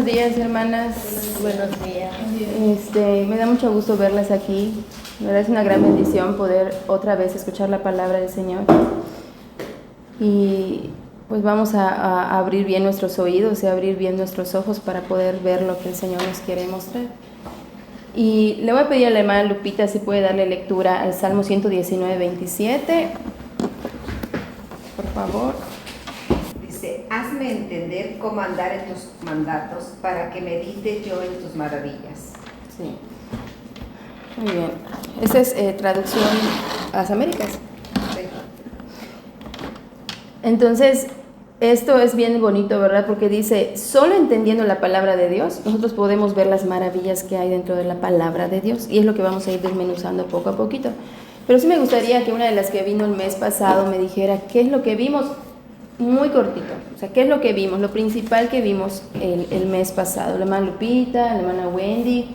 días, hermanas. Buenos días. Me da mucho gusto verlas aquí. La verdad es una gran bendición poder otra vez escuchar la palabra del Señor. Y pues vamos a abrir bien nuestros oídos y abrir bien nuestros ojos para poder ver lo que el Señor nos quiere mostrar. Y le voy a pedir a la hermana Lupita si puede darle lectura al Salmo 119, 27. Por favor. Dice, hazme entender cómo andar en tus mandatos para que medite yo en tus maravillas. Sí. Muy bien. Esta es traducción a las Américas. Sí. Entonces, esto es bien bonito, ¿verdad? Porque dice, solo entendiendo la palabra de Dios, nosotros podemos ver las maravillas que hay dentro de la palabra de Dios. Y es lo que vamos a ir desmenuzando poco a poquito. Pero sí me gustaría que una de las que vino el mes pasado me dijera qué es lo que vimos, muy cortito. O sea, qué es lo que vimos, lo principal que vimos el mes pasado. La hermana Lupita, la hermana Wendy.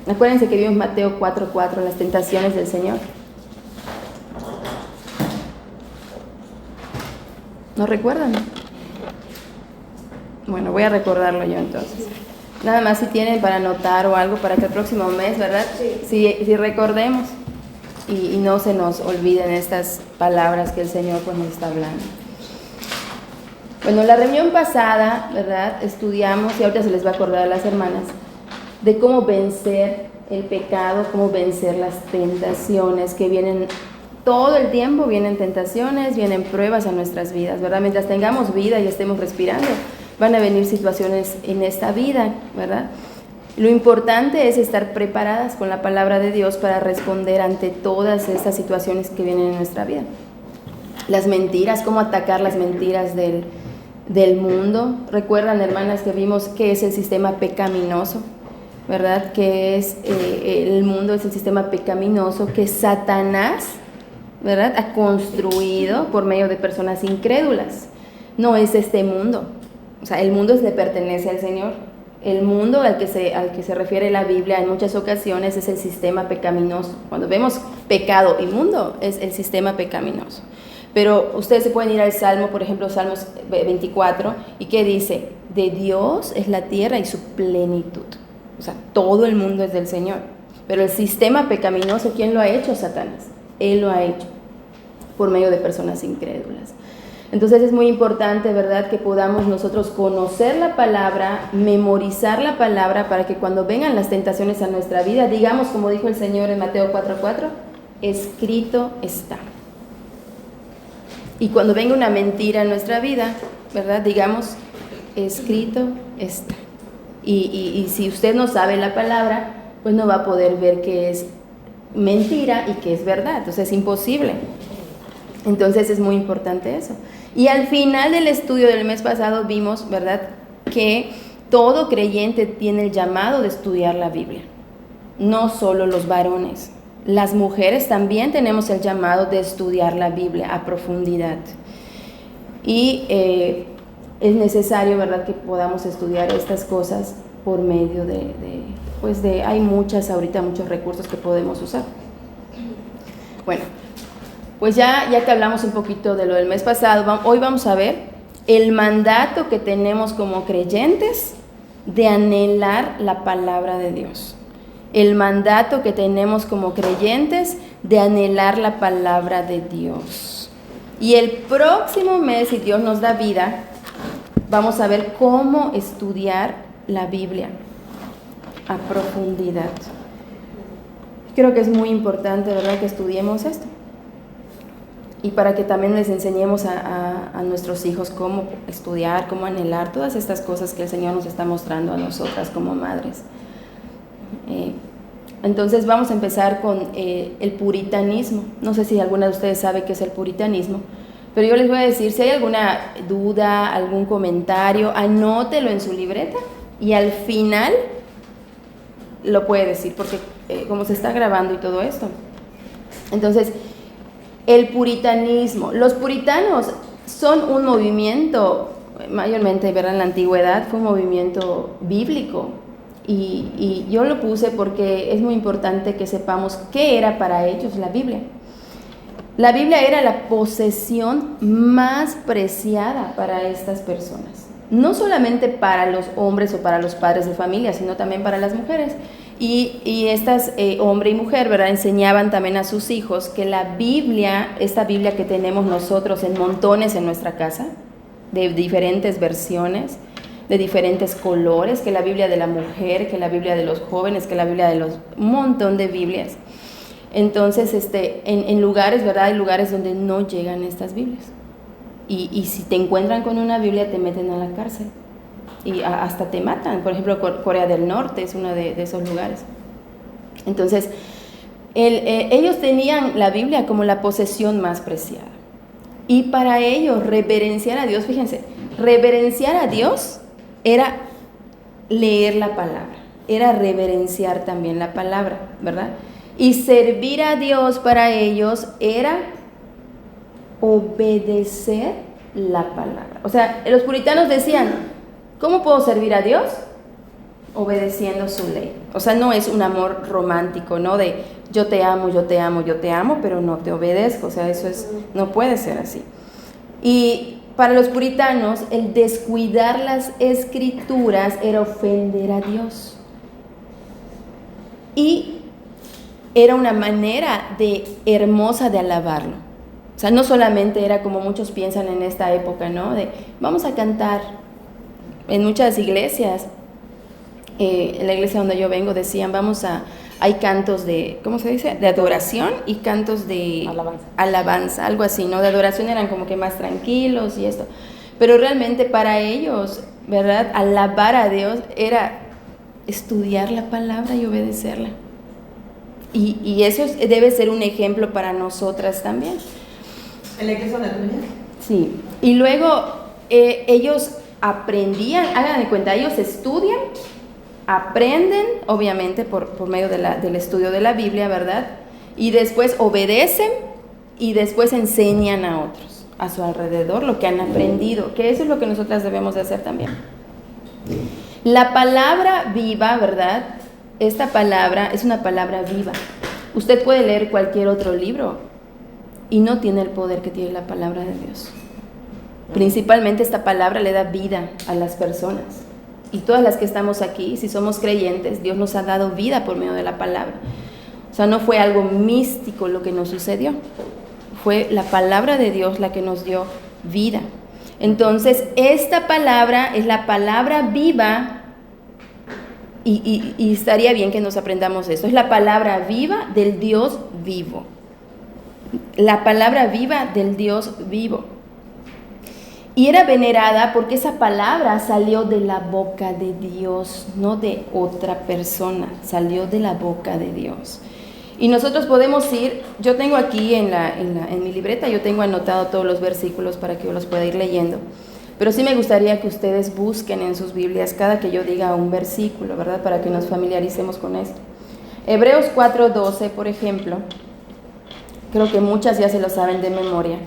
Acuérdense que vimos Mateo 4:4, las tentaciones del Señor. ¿No recuerdan? Bueno, voy a recordarlo yo entonces. Nada más si tienen para anotar o algo para que el próximo mes, ¿verdad? Sí. Si recordemos y no se nos olviden estas palabras que el Señor pues nos está hablando. Bueno, la reunión pasada, ¿verdad? Estudiamos, y ahorita se les va a acordar a las hermanas, de cómo vencer el pecado, cómo vencer las tentaciones que vienen todo el tiempo, vienen tentaciones, vienen pruebas a nuestras vidas, ¿verdad? Mientras tengamos vida y estemos respirando, van a venir situaciones en esta vida, ¿verdad? Lo importante es estar preparadas con la palabra de Dios para responder ante todas estas situaciones que vienen en nuestra vida. Las mentiras, cómo atacar las mentiras del mundo. Recuerdan, hermanas, que vimos que es el sistema pecaminoso, ¿verdad? Que es el mundo, es el sistema pecaminoso que Satanás, ¿verdad?, ha construido por medio de personas incrédulas. No es este mundo. O sea, el mundo le pertenece al Señor. El mundo al que se refiere la Biblia en muchas ocasiones es el sistema pecaminoso. Cuando vemos pecado y mundo, es el sistema pecaminoso. Pero ustedes se pueden ir al Salmo, por ejemplo, Salmos 24, y ¿qué dice? De Dios es la tierra y su plenitud. O sea, todo el mundo es del Señor. Pero el sistema pecaminoso, ¿quién lo ha hecho? Satanás. Él lo ha hecho por medio de personas incrédulas. Entonces es muy importante, ¿verdad?, que podamos nosotros conocer la palabra, memorizar la palabra, para que cuando vengan las tentaciones a nuestra vida, digamos, como dijo el Señor en Mateo 4:4, escrito está. Y cuando venga una mentira en nuestra vida, ¿verdad?, digamos, escrito está. Y si usted no sabe la palabra, pues no va a poder ver que es mentira y que es verdad. Entonces es imposible. Entonces es muy importante eso. Y al final del estudio del mes pasado vimos, ¿verdad?, que todo creyente tiene el llamado de estudiar la Biblia. No solo los varones. Las mujeres también tenemos el llamado de estudiar la Biblia a profundidad. Y es necesario, ¿verdad?, que podamos estudiar estas cosas por medio hay ahorita muchos recursos que podemos usar. Bueno, pues ya que hablamos un poquito de lo del mes pasado, hoy vamos a ver el mandato que tenemos como creyentes de anhelar la palabra de Dios. El mandato que tenemos como creyentes de anhelar la palabra de Dios. Y el próximo mes, si Dios nos da vida, vamos a ver cómo estudiar la Biblia a profundidad. Creo que es muy importante, ¿verdad?, que estudiemos esto. Y para que también les enseñemos a nuestros hijos cómo estudiar, cómo anhelar todas estas cosas que el Señor nos está mostrando a nosotras como madres. Entonces vamos a empezar con el puritanismo. No sé si alguna de ustedes sabe qué es el puritanismo, pero yo les voy a decir, si hay alguna duda, algún comentario, anótelo en su libreta y al final lo puede decir, porque como se está grabando y todo esto. Entonces, el puritanismo. Los puritanos son un movimiento, mayormente, ¿verdad?, en la antigüedad, fue un movimiento bíblico. Y yo lo puse porque es muy importante que sepamos qué era para ellos la Biblia. La Biblia era la posesión más preciada para estas personas. No solamente para los hombres o para los padres de familia, sino también para las mujeres. Y estas, hombre y mujer, ¿verdad?, enseñaban también a sus hijos que la Biblia, esta Biblia que tenemos nosotros en montones en nuestra casa, de diferentes versiones, de diferentes colores, que la Biblia de la mujer, que la Biblia de los jóvenes, que la Biblia de los... un montón de Biblias. Entonces, en lugares, ¿verdad?, hay lugares donde no llegan estas Biblias. Y si te encuentran con una Biblia, te meten a la cárcel. Y hasta te matan. Por ejemplo, Corea del Norte es uno de esos lugares. Entonces, ellos tenían la Biblia como la posesión más preciada. Y para ellos, reverenciar a Dios, fíjense, reverenciar a Dios era leer la palabra, era reverenciar también la palabra, ¿verdad? Y servir a Dios para ellos era obedecer la palabra. O sea, los puritanos decían, ¿cómo puedo servir a Dios? Obedeciendo su ley. O sea, no es un amor romántico, ¿no? De yo te amo, yo te amo, yo te amo, pero no te obedezco. O sea, eso no puede ser así. Y para los puritanos, el descuidar las escrituras era ofender a Dios. Y era una manera hermosa de alabarlo. O sea, no solamente era como muchos piensan en esta época, ¿no? De vamos a cantar. En muchas iglesias, en la iglesia donde yo vengo, decían, hay cantos de, ¿cómo se dice?, de adoración y cantos de alabanza, algo así, ¿no? De adoración eran como que más tranquilos y esto. Pero realmente para ellos, ¿verdad?, alabar a Dios era estudiar la palabra y obedecerla. Y eso debe ser un ejemplo para nosotras también. ¿En la iglesia donde tú venías? Sí. Y luego ellos aprendían, hagan de cuenta, ellos estudian, aprenden, obviamente por medio del estudio de la Biblia, ¿verdad? Y después obedecen y después enseñan a otros a su alrededor lo que han aprendido, que eso es lo que nosotras debemos de hacer también. La palabra viva, ¿verdad? Esta palabra es una palabra viva. Usted puede leer cualquier otro libro y no tiene el poder que tiene la palabra de Dios. Principalmente esta palabra le da vida a las personas. Y todas las que estamos aquí, si somos creyentes, Dios nos ha dado vida por medio de la palabra. O sea, no fue algo místico lo que nos sucedió. Fue la palabra de Dios la que nos dio vida. Entonces, esta palabra es la palabra viva y estaría bien que nos aprendamos esto. Es la palabra viva del Dios vivo. La palabra viva del Dios vivo. Y era venerada porque esa palabra salió de la boca de Dios, no de otra persona, salió de la boca de Dios. Y nosotros podemos ir, yo tengo aquí en mi libreta, yo tengo anotado todos los versículos para que yo los pueda ir leyendo. Pero sí me gustaría que ustedes busquen en sus Biblias cada que yo diga un versículo, ¿verdad? Para que nos familiaricemos con esto. Hebreos 4:12, por ejemplo, creo que muchas ya se lo saben de memoria.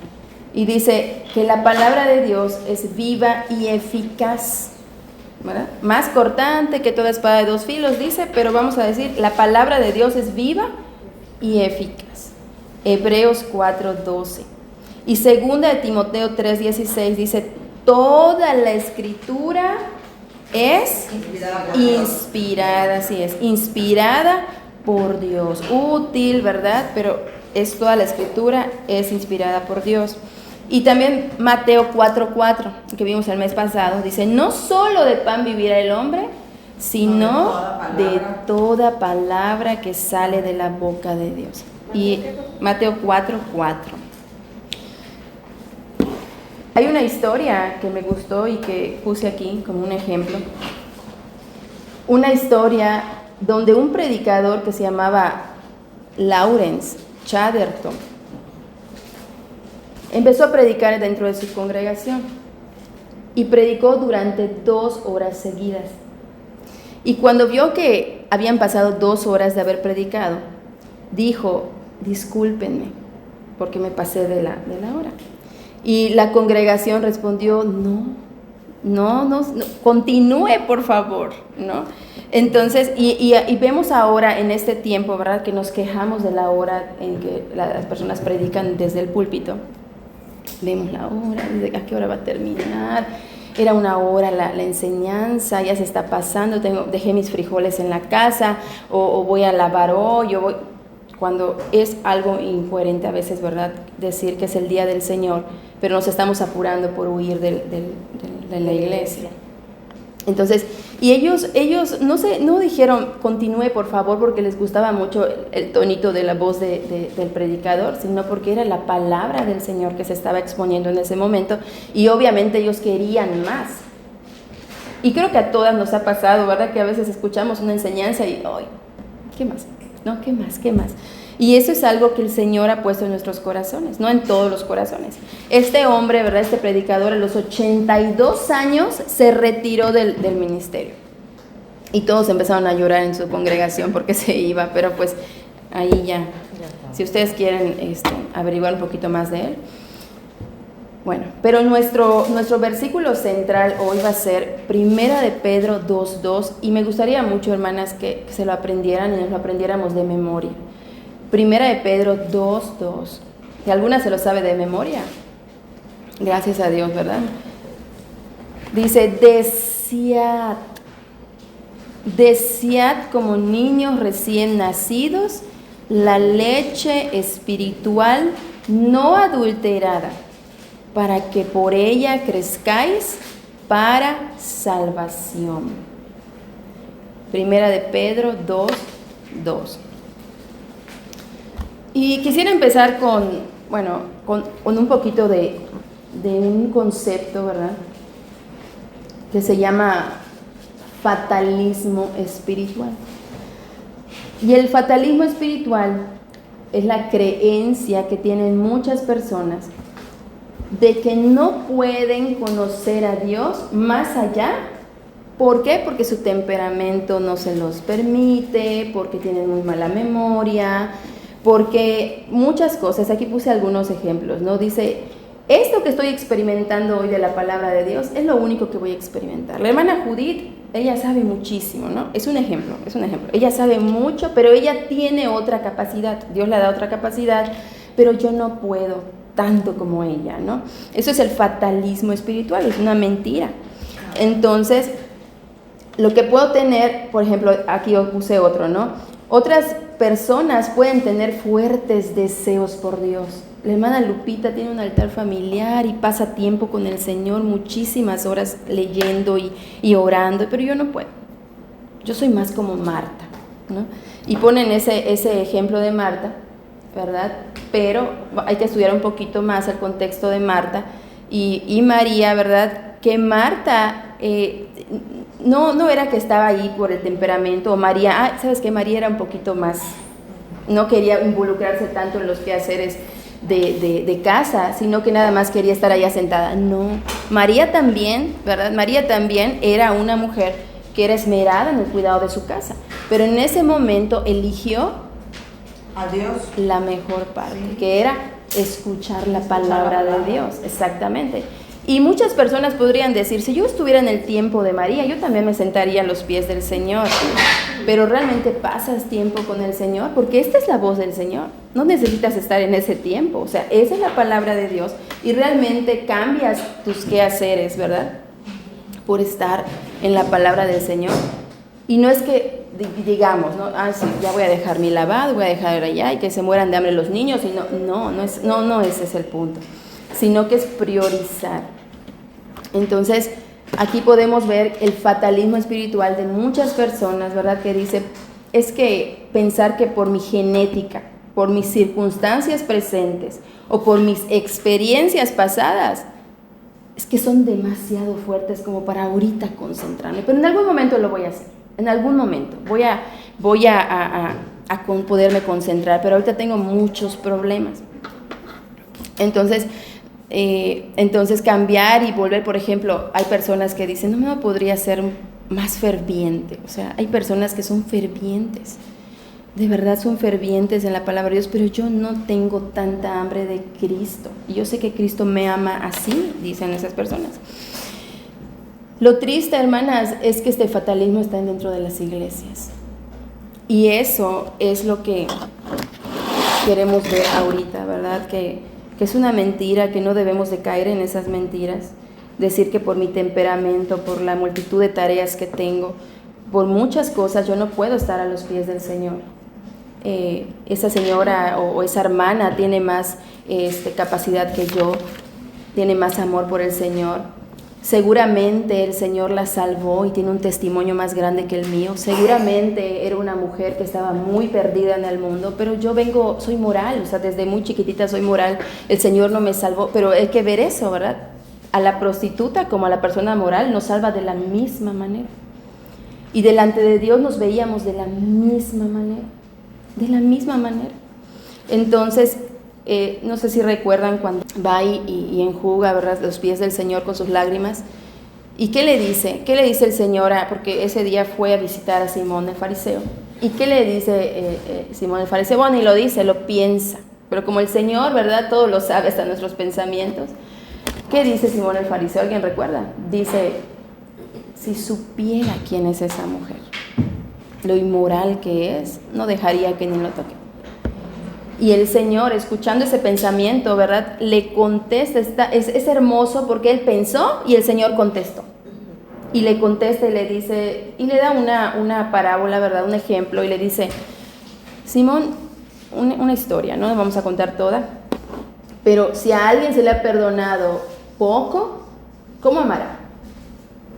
Y dice que la palabra de Dios es viva y eficaz, ¿verdad? Más cortante que toda espada de dos filos, dice, pero vamos a decir, la palabra de Dios es viva y eficaz. Hebreos 4:12. Y segunda de Timoteo 3:16 dice, toda la escritura es inspirada, así es, inspirada por Dios, útil, ¿verdad? Pero toda la escritura es inspirada por Dios. Y también Mateo 4:4, que vimos el mes pasado, dice, no solo de pan vivirá el hombre, sino de toda palabra que sale de la boca de Dios. Y Mateo 4:4. Hay una historia que me gustó y que puse aquí como un ejemplo. Una historia donde un predicador que se llamaba Lawrence Chatterton empezó a predicar dentro de su congregación y predicó durante 2 horas seguidas. Y cuando vio que habían pasado 2 horas de haber predicado, dijo, discúlpenme porque me pasé de la hora. Y la congregación respondió, no, continúe por favor, ¿no? Entonces, y vemos ahora en este tiempo, ¿verdad?, que nos quejamos de la hora en que las personas predican desde el púlpito. Vemos la hora, a qué hora va a terminar. Era una hora la enseñanza, ya se está pasando, dejé mis frijoles en la casa, o voy a lavar hoy, cuando es algo incoherente a veces, ¿verdad?, decir que es el día del Señor, pero nos estamos apurando por huir de la iglesia. Entonces, y ellos no dijeron continúe por favor porque les gustaba mucho el tonito de la voz del predicador, sino porque era la palabra del Señor que se estaba exponiendo en ese momento, y obviamente ellos querían más. Y creo que a todas nos ha pasado, ¿verdad?, que a veces escuchamos una enseñanza y ¡ay! ¿Qué más? ¿No? ¿Qué más? ¿Qué más? Y eso es algo que el Señor ha puesto en nuestros corazones, no en todos los corazones. Este hombre, ¿verdad?, este predicador, a los 82 años se retiró del ministerio. Y todos empezaron a llorar en su congregación porque se iba, pero pues ahí ya. Si ustedes quieren averiguar un poquito más de él. Bueno, pero nuestro versículo central hoy va a ser 1 de Pedro 2:2, y me gustaría mucho, hermanas, que se lo aprendieran y nos lo aprendiéramos de memoria. 1 de Pedro 2:2. Si alguna se lo sabe de memoria, gracias a Dios, ¿verdad? Dice, desead como niños recién nacidos la leche espiritual no adulterada, para que por ella crezcáis para salvación. 1 de Pedro 2:2. Y quisiera empezar con un poquito de un concepto, ¿verdad?, que se llama fatalismo espiritual. Y el fatalismo espiritual es la creencia que tienen muchas personas de que no pueden conocer a Dios más allá. ¿Por qué? Porque su temperamento no se los permite, porque tienen muy mala memoria, porque muchas cosas. Aquí puse algunos ejemplos, ¿no? Dice, esto que estoy experimentando hoy de la palabra de Dios es lo único que voy a experimentar. La hermana Judith, ella sabe muchísimo, ¿no? Es un ejemplo. Ella sabe mucho, pero ella tiene otra capacidad. Dios le da otra capacidad, pero yo no puedo tanto como ella, ¿no? Eso es el fatalismo espiritual, es una mentira. Entonces, lo que puedo tener, por ejemplo, aquí yo puse otro, ¿no? Otras personas pueden tener fuertes deseos por Dios. La hermana Lupita tiene un altar familiar y pasa tiempo con el Señor, muchísimas horas leyendo y orando, pero yo no puedo. Yo soy más como Marta, ¿no? Y ponen ese ejemplo de Marta, ¿verdad? Pero hay que estudiar un poquito más el contexto de Marta y María, ¿verdad? Que Marta no era que estaba ahí por el temperamento, o María, ¿sabes qué? María era un poquito más, no quería involucrarse tanto en los quehaceres de casa, sino que nada más quería estar allá sentada. No, María también, ¿verdad? María también era una mujer que era esmerada en el cuidado de su casa, pero en ese momento eligió a Dios la mejor parte, sí, que era escuchar la palabra de Dios, exactamente. Y muchas personas podrían decir, si yo estuviera en el tiempo de María, yo también me sentaría a los pies del Señor. Pero realmente pasas tiempo con el Señor, porque esta es la voz del Señor. No necesitas estar en ese tiempo, o sea, esa es la palabra de Dios y realmente cambias tus quehaceres, ¿verdad?, por estar en la palabra del Señor. Y no es que digamos, ¿no? Sí, ya voy a dejar mi lavado, voy a dejar allá y que se mueran de hambre los niños. Y no ese es el punto, sino que es priorizar. Entonces, aquí podemos ver el fatalismo espiritual de muchas personas, ¿verdad?, que dice, es que pensar que por mi genética, por mis circunstancias presentes o por mis experiencias pasadas, es que son demasiado fuertes como para ahorita concentrarme, pero en algún momento lo voy a hacer, en algún momento voy a poderme concentrar, pero ahorita tengo muchos problemas. Entonces cambiar y volver, por ejemplo, hay personas que dicen, no me podría ser más ferviente. O sea, hay personas que son fervientes, de verdad son fervientes en la palabra de Dios, pero yo no tengo tanta hambre de Cristo. Y yo sé que Cristo me ama así, dicen esas personas. Lo triste, hermanas, es que este fatalismo está dentro de las iglesias. Y eso es lo que queremos ver ahorita, ¿verdad? Que es una mentira, que no debemos de caer en esas mentiras. Decir que por mi temperamento, por la multitud de tareas que tengo, por muchas cosas, yo no puedo estar a los pies del Señor. Esa señora o esa hermana tiene más capacidad que yo, tiene más amor por el Señor. Seguramente el Señor la salvó y tiene un testimonio más grande que el mío. Seguramente era una mujer que estaba muy perdida en el mundo, pero yo soy moral, o sea, desde muy chiquitita soy moral. El Señor no me salvó, pero hay que ver eso, ¿verdad? A la prostituta como a la persona moral nos salva de la misma manera. Y delante de Dios nos veíamos de la misma manera, de la misma manera. Entonces, no sé si recuerdan cuando va y enjuga, ¿verdad?, los pies del Señor con sus lágrimas. ¿Y qué le dice? ¿Qué le dice el Señor? Porque ese día fue a visitar a Simón el fariseo. ¿Y qué le dice Simón el fariseo? Bueno, y lo dice, lo piensa. Pero como el Señor, ¿verdad?, todo lo sabe, hasta nuestros pensamientos. ¿Qué dice Simón el fariseo? ¿Alguien recuerda? Dice, si supiera quién es esa mujer, lo inmoral que es, no dejaría que ni lo toque. Y el Señor, escuchando ese pensamiento, ¿verdad?, le contesta. Es hermoso porque él pensó y el Señor contestó. Y le contesta y le dice, y le da una parábola, ¿verdad?, un ejemplo, y le dice, Simón, una historia, no vamos a contar toda, pero si a alguien se le ha perdonado poco, ¿cómo amará?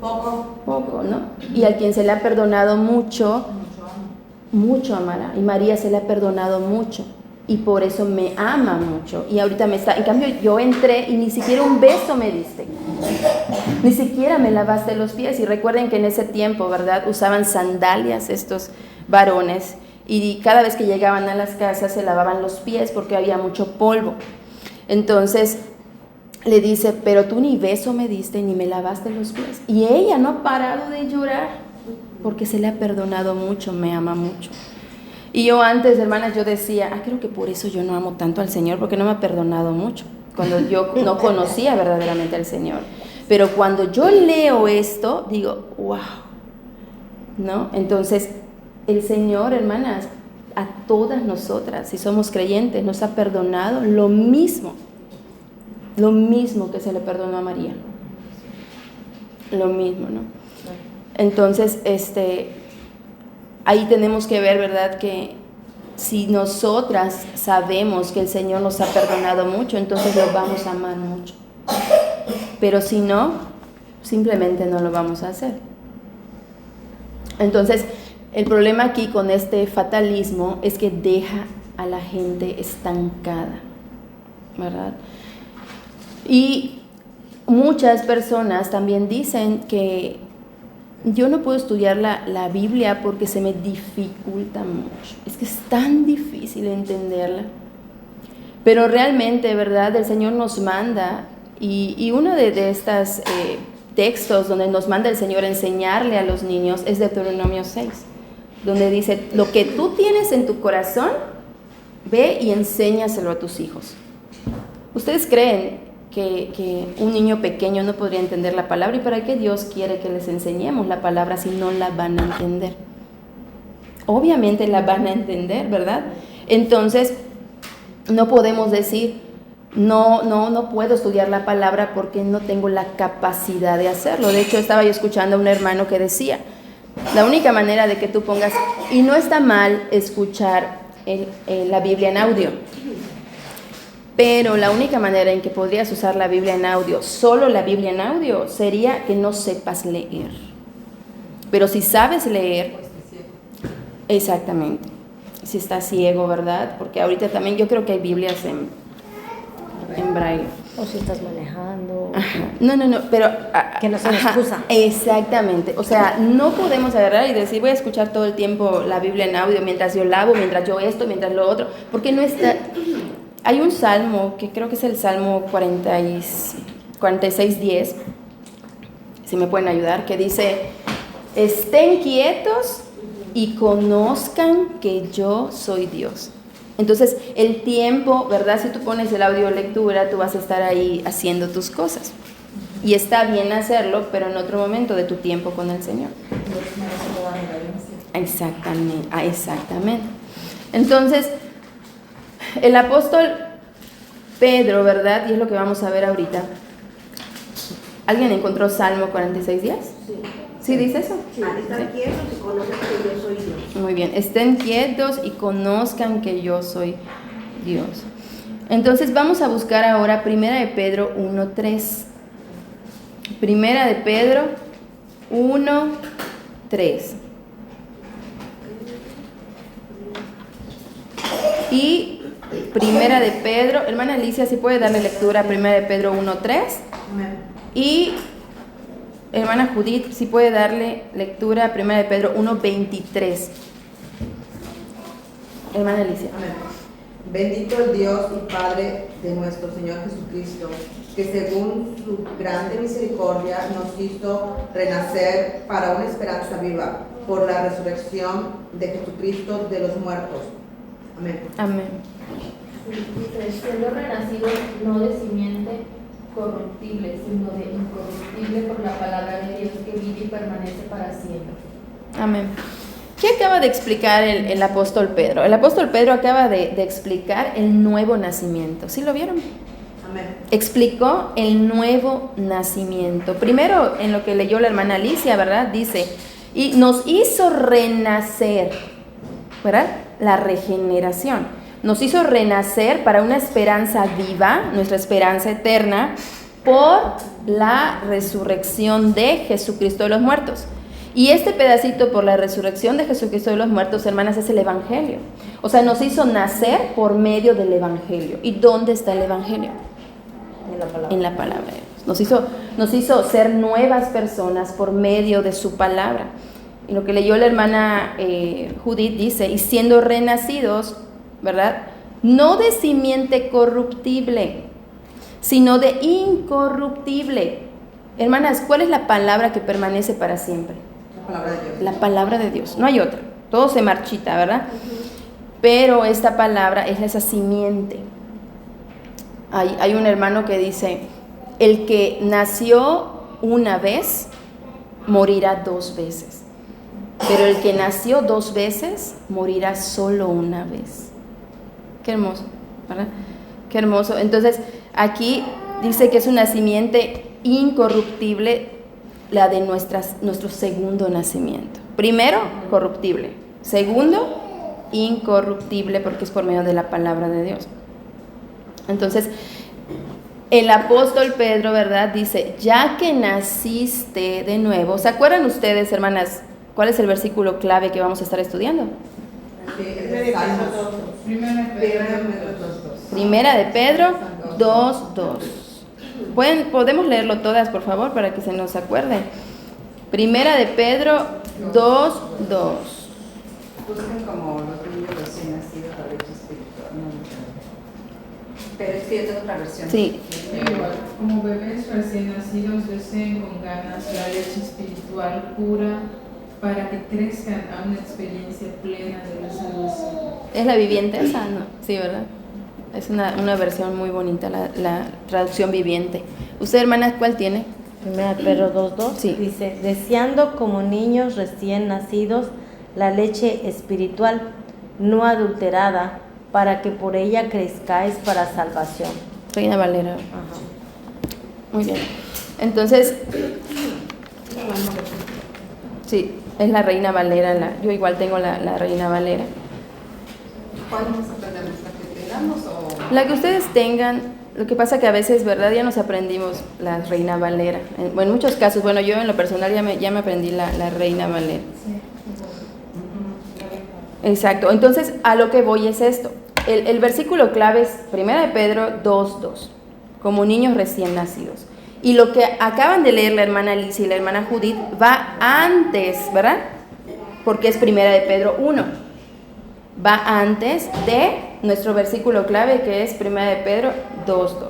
Poco, ¿no? Y a quien se le ha perdonado mucho, mucho amará. Y María se le ha perdonado mucho. Y por eso me ama mucho. Y ahorita en cambio yo entré y ni siquiera un beso me diste. Ni siquiera me lavaste los pies. Y recuerden que en ese tiempo, ¿verdad?, usaban sandalias estos varones. Y cada vez que llegaban a las casas se lavaban los pies porque había mucho polvo. Entonces le dice, pero tú ni beso me diste ni me lavaste los pies. Y ella no ha parado de llorar porque se le ha perdonado mucho, me ama mucho. Y yo antes, hermanas, yo decía, creo que por eso yo no amo tanto al Señor, porque no me ha perdonado mucho, cuando yo no conocía verdaderamente al Señor. Pero cuando yo leo esto, digo, wow, ¿no? Entonces, el Señor, hermanas, a todas nosotras, si somos creyentes, nos ha perdonado lo mismo que se le perdonó a María. Lo mismo, ¿no? Entonces, ahí tenemos que ver, ¿verdad?, que si nosotras sabemos que el Señor nos ha perdonado mucho, entonces lo vamos a amar mucho. Pero si no, simplemente no lo vamos a hacer. Entonces, el problema aquí con este fatalismo es que deja a la gente estancada, ¿verdad? Y muchas personas también dicen que yo no puedo estudiar la Biblia porque se me dificulta mucho. Es que es tan difícil entenderla. Pero realmente, ¿verdad?, el Señor nos manda, y uno de estos textos donde nos manda el Señor a enseñarle a los niños es Deuteronomio 6, donde dice, lo que tú tienes en tu corazón, ve y enséñaselo a tus hijos. ¿Ustedes creen que un niño pequeño no podría entender la palabra? ¿Y para qué Dios quiere que les enseñemos la palabra si no la van a entender? Obviamente la van a entender, ¿verdad? Entonces, no podemos decir, no puedo estudiar la palabra porque no tengo la capacidad de hacerlo. De hecho, estaba yo escuchando a un hermano que decía, la única manera de que tú pongas, y no está mal escuchar la Biblia en audio, pero la única manera en que podrías usar la Biblia en audio, solo la Biblia en audio, sería que no sepas leer. Pero si sabes leer, exactamente, si estás ciego, ¿verdad? Porque ahorita también yo creo que hay Biblias en braille. O si estás manejando. Ajá. No, pero que no sea excusa. Exactamente, o sea, no podemos agarrar y decir, voy a escuchar todo el tiempo la Biblia en audio mientras yo lavo, mientras yo esto, mientras lo otro, porque no está. Hay un salmo, que creo que es el Salmo 46:10, si me pueden ayudar, que dice, estén quietos y conozcan que yo soy Dios. Entonces, el tiempo, ¿verdad? Si tú pones el audio lectura, tú vas a estar ahí haciendo tus cosas. Y está bien hacerlo, pero en otro momento de tu tiempo con el Señor. Exactamente, exactamente. Entonces, el apóstol Pedro, ¿verdad? Y es lo que vamos a ver ahorita. ¿Alguien encontró Salmo 46 días? Sí. ¿Sí dice eso? Están quietos y conocen que yo soy Dios. Muy bien, estén quietos y conozcan que yo soy Dios. Entonces vamos a buscar ahora Primera de Pedro 1:3. Primera de Pedro 1:3. Y Primera de Pedro, hermana Alicia, si puede darle lectura a Primera de Pedro 1:3. Amén. Y hermana Judith, si puede darle lectura a Primera de Pedro 1:23. Hermana Alicia. Amén. Bendito el Dios y Padre de nuestro Señor Jesucristo, que según su grande misericordia nos hizo renacer para una esperanza viva por la resurrección de Jesucristo de los muertos. Amén. Amén. Dice, siendo renacidos no de simiente corruptible, sino de incorruptible por la palabra de Dios que vive y permanece para siempre. Amén. ¿Qué acaba de explicar el apóstol Pedro? El apóstol Pedro acaba de explicar el nuevo nacimiento. ¿Sí lo vieron? Amén. Explicó el nuevo nacimiento. Primero, en lo que leyó la hermana Alicia, ¿verdad? Dice, y nos hizo renacer, ¿verdad? La regeneración. Nos hizo renacer para una esperanza viva, nuestra esperanza eterna, por la resurrección de Jesucristo de los muertos. Y este pedacito por la resurrección de Jesucristo de los muertos, hermanas, es el Evangelio. O sea, nos hizo nacer por medio del Evangelio. ¿Y dónde está el Evangelio? En la palabra de Dios. Nos hizo ser nuevas personas por medio de su palabra. Y lo que leyó la hermana Judith dice, y siendo renacidos, ¿verdad? No de simiente corruptible, sino de incorruptible. Hermanas, ¿cuál es la palabra que permanece para siempre? La palabra de Dios. La palabra de Dios, no hay otra. Todo se marchita, ¿verdad? Pero esta palabra es esa simiente. Hay un hermano que dice, el que nació una vez, morirá 2 veces. Pero el que nació 2 veces, morirá solo una vez. Qué hermoso, ¿verdad? Qué hermoso. Entonces, aquí dice que es una simiente incorruptible, la de nuestro segundo nacimiento. Primero, corruptible. Segundo, incorruptible, porque es por medio de la palabra de Dios. Entonces, el apóstol Pedro, ¿verdad? Dice, ya que naciste de nuevo. ¿Se acuerdan ustedes, hermanas, cuál es el versículo clave que vamos a estar estudiando? Sí, es de Salmos. Primera de Pedro 2:2. ¿Podemos leerlo todas, por favor, para que se nos acuerde? Primera de Pedro 2:2. Busquen como los niños recién nacidos la leche espiritual. Pero es que yo tengo otra versión. Sí. Igual, como bebés recién nacidos deseen con ganas la leche espiritual pura para que crezcan a una experiencia plena de la salvación. ¿Es la viviente esa? No. Sí, ¿verdad? Es una versión muy bonita, la traducción viviente. ¿Usted, hermana, cuál tiene? Primera de Pedro 2:2 Sí. dice, deseando como niños recién nacidos la leche espiritual, no adulterada, para que por ella crezcáis para salvación. Reina Valera. Ajá. Muy bien. Entonces, sí, es la Reina Valera. Yo igual tengo la Reina Valera. ¿Cuál vamos a aprender? ¿La que tengamos o...? La que ustedes tengan, lo que pasa que a veces, ¿verdad? Ya nos aprendimos la Reina Valera. En muchos casos, bueno, yo en lo personal ya me aprendí la Reina Valera. Exacto. Entonces, a lo que voy es esto. El versículo clave es 1 de Pedro 2:2, como niños recién nacidos. Y lo que acaban de leer la hermana Alicia y la hermana Judith va antes, ¿verdad? Porque es 1 de Pedro 1. Va antes de nuestro versículo clave, que es 1 de Pedro 2:2.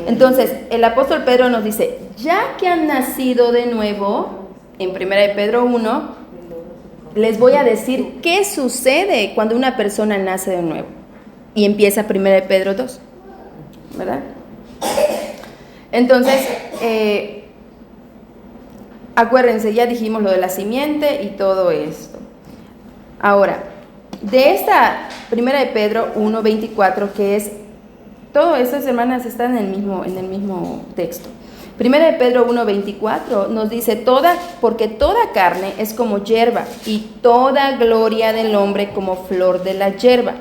Entonces, el apóstol Pedro nos dice, ya que han nacido de nuevo, en 1 de Pedro 1, les voy a decir qué sucede cuando una persona nace de nuevo. Y empieza 1 de Pedro 2, ¿verdad? Entonces, acuérdense, ya dijimos lo de la simiente y todo esto. Ahora, de esta primera de Pedro 1:24, que es, todas estas hermanas están en el mismo texto. Primera de Pedro 1:24 nos dice, porque toda carne es como hierba, y toda gloria del hombre como flor de la hierba.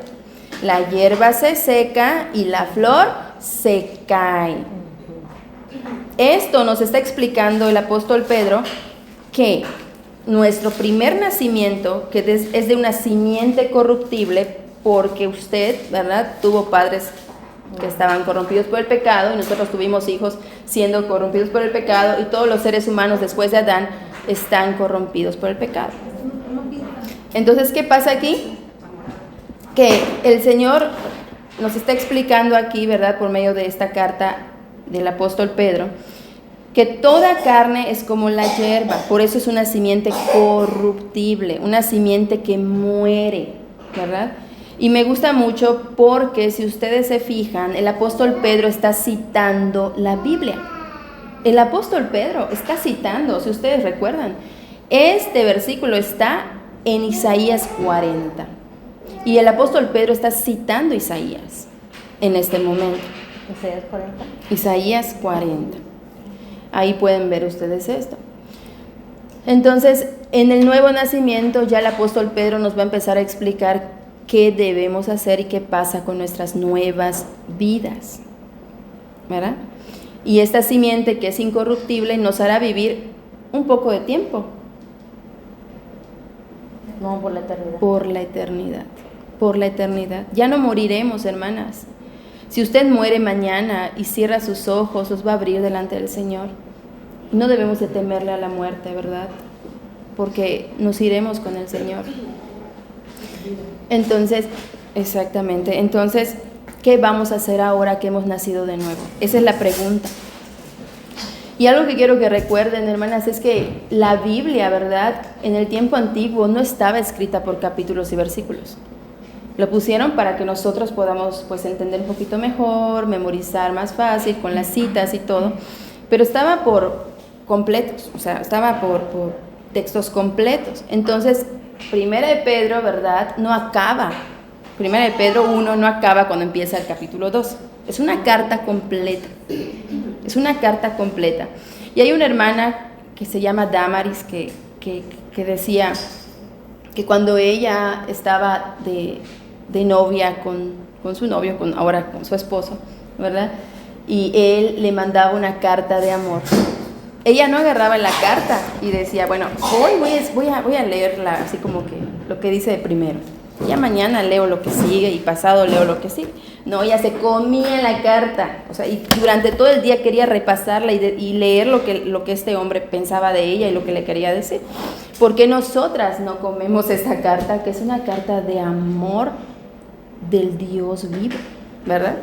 La hierba se seca y la flor se cae. Esto nos está explicando el apóstol Pedro, que nuestro primer nacimiento, que es de una simiente corruptible, porque usted, ¿verdad?, tuvo padres que estaban corrompidos por el pecado, y nosotros tuvimos hijos siendo corrompidos por el pecado, y todos los seres humanos después de Adán están corrompidos por el pecado. Entonces, ¿qué pasa aquí? Que el Señor nos está explicando aquí, ¿verdad?, por medio de esta carta del apóstol Pedro, que toda carne es como la hierba, por eso es una simiente corruptible, una simiente que muere, ¿verdad? Y me gusta mucho porque si ustedes se fijan, el apóstol Pedro está citando la Biblia. El apóstol Pedro está citando, si ustedes recuerdan, este versículo está en Isaías 40. Y el apóstol Pedro está citando Isaías en este momento. Isaías 40. Isaías 40. Ahí pueden ver ustedes esto. Entonces, en el nuevo nacimiento ya el apóstol Pedro nos va a empezar a explicar qué debemos hacer y qué pasa con nuestras nuevas vidas, ¿verdad? Y esta simiente que es incorruptible nos hará vivir un poco de tiempo. No, por la eternidad. Por la eternidad. Por la eternidad. Ya no moriremos, hermanas. Si usted muere mañana y cierra sus ojos, los va a abrir delante del Señor. No debemos de temerle a la muerte, ¿verdad? Porque nos iremos con el Señor. Entonces, exactamente. Entonces, ¿qué vamos a hacer ahora que hemos nacido de nuevo? Esa es la pregunta. Y algo que quiero que recuerden, hermanas, es que la Biblia, ¿verdad?, en el tiempo antiguo no estaba escrita por capítulos y versículos. Lo pusieron para que nosotros podamos, pues, entender un poquito mejor, memorizar más fácil, con las citas y todo. Pero estaba por completos, o sea, estaba por textos completos. Entonces, Primera de Pedro, ¿verdad?, no acaba. Primera de Pedro 1 no acaba cuando empieza el capítulo 2. Es una carta completa. Es una carta completa. Y hay una hermana que se llama Damaris que decía que cuando ella estaba de novia con su novio, ahora con su esposo, ¿verdad?, y él le mandaba una carta de amor, ella no agarraba la carta y decía, bueno, hoy voy a leerla así como que lo que dice de primero, ya mañana leo lo que sigue y pasado leo lo que sigue. No, ella se comía la carta, o sea, y durante todo el día quería repasarla y leer lo que este hombre pensaba de ella y lo que le quería decir. ¿Por qué nosotras no comemos esta carta, que es una carta de amor del Dios vivo, ¿verdad?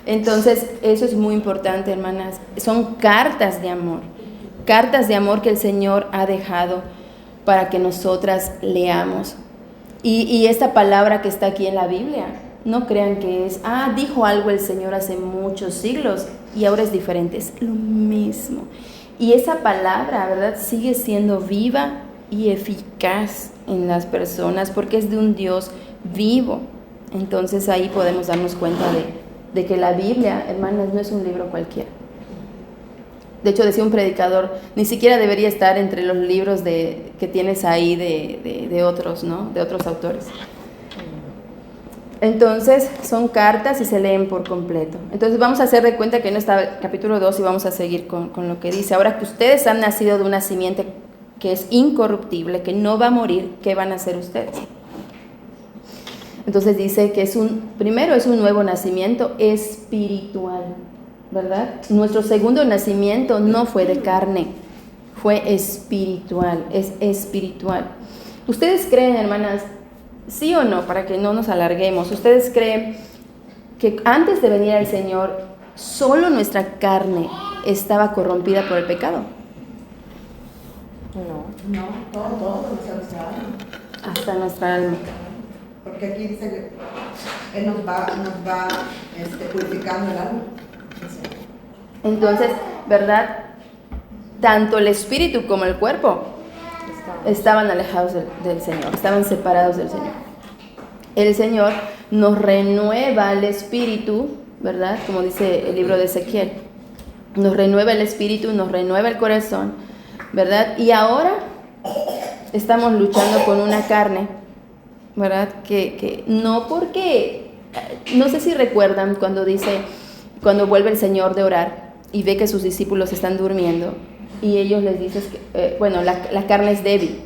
Entonces, eso es muy importante, hermanas. Son cartas de amor que el Señor ha dejado para que nosotras leamos. Y esta palabra que está aquí en la Biblia, no crean que es, dijo algo el Señor hace muchos siglos y ahora es diferente, es lo mismo. Y esa palabra, ¿verdad?, sigue siendo viva y eficaz en las personas porque es de un Dios vivo. Entonces ahí podemos darnos cuenta de que la Biblia, hermanas, no es un libro cualquiera. De hecho, decía un predicador, ni siquiera debería estar entre los libros que tienes ahí de otros, ¿no?, de otros autores. Entonces, son cartas y se leen por completo. Entonces, vamos a hacer de cuenta que no está el capítulo 2 y vamos a seguir con lo que dice. Ahora que ustedes han nacido de una simiente que es incorruptible, que no va a morir, ¿qué van a hacer ustedes? Entonces dice que primero es un nuevo nacimiento espiritual, ¿verdad? Nuestro segundo nacimiento no fue de carne, fue espiritual, es espiritual. ¿Ustedes creen, hermanas, sí o no, para que no nos alarguemos, ustedes creen que antes de venir al Señor, solo nuestra carne estaba corrompida por el pecado? No, todo nuestra alma. Hasta nuestra alma. Porque aquí dice que Él nos va purificando el alma. Entonces, ¿verdad? tanto el espíritu como el cuerpo estaban alejados del Señor, estaban separados del Señor. El Señor nos renueva el espíritu, ¿verdad? Como dice el libro de Ezequiel, nos renueva el espíritu, nos renueva el corazón, ¿verdad? Y ahora estamos luchando con una carne, ¿verdad? Que no, porque, no sé si recuerdan cuando vuelve el Señor de orar y ve que sus discípulos están durmiendo y ellos les dicen que, la carne es débil.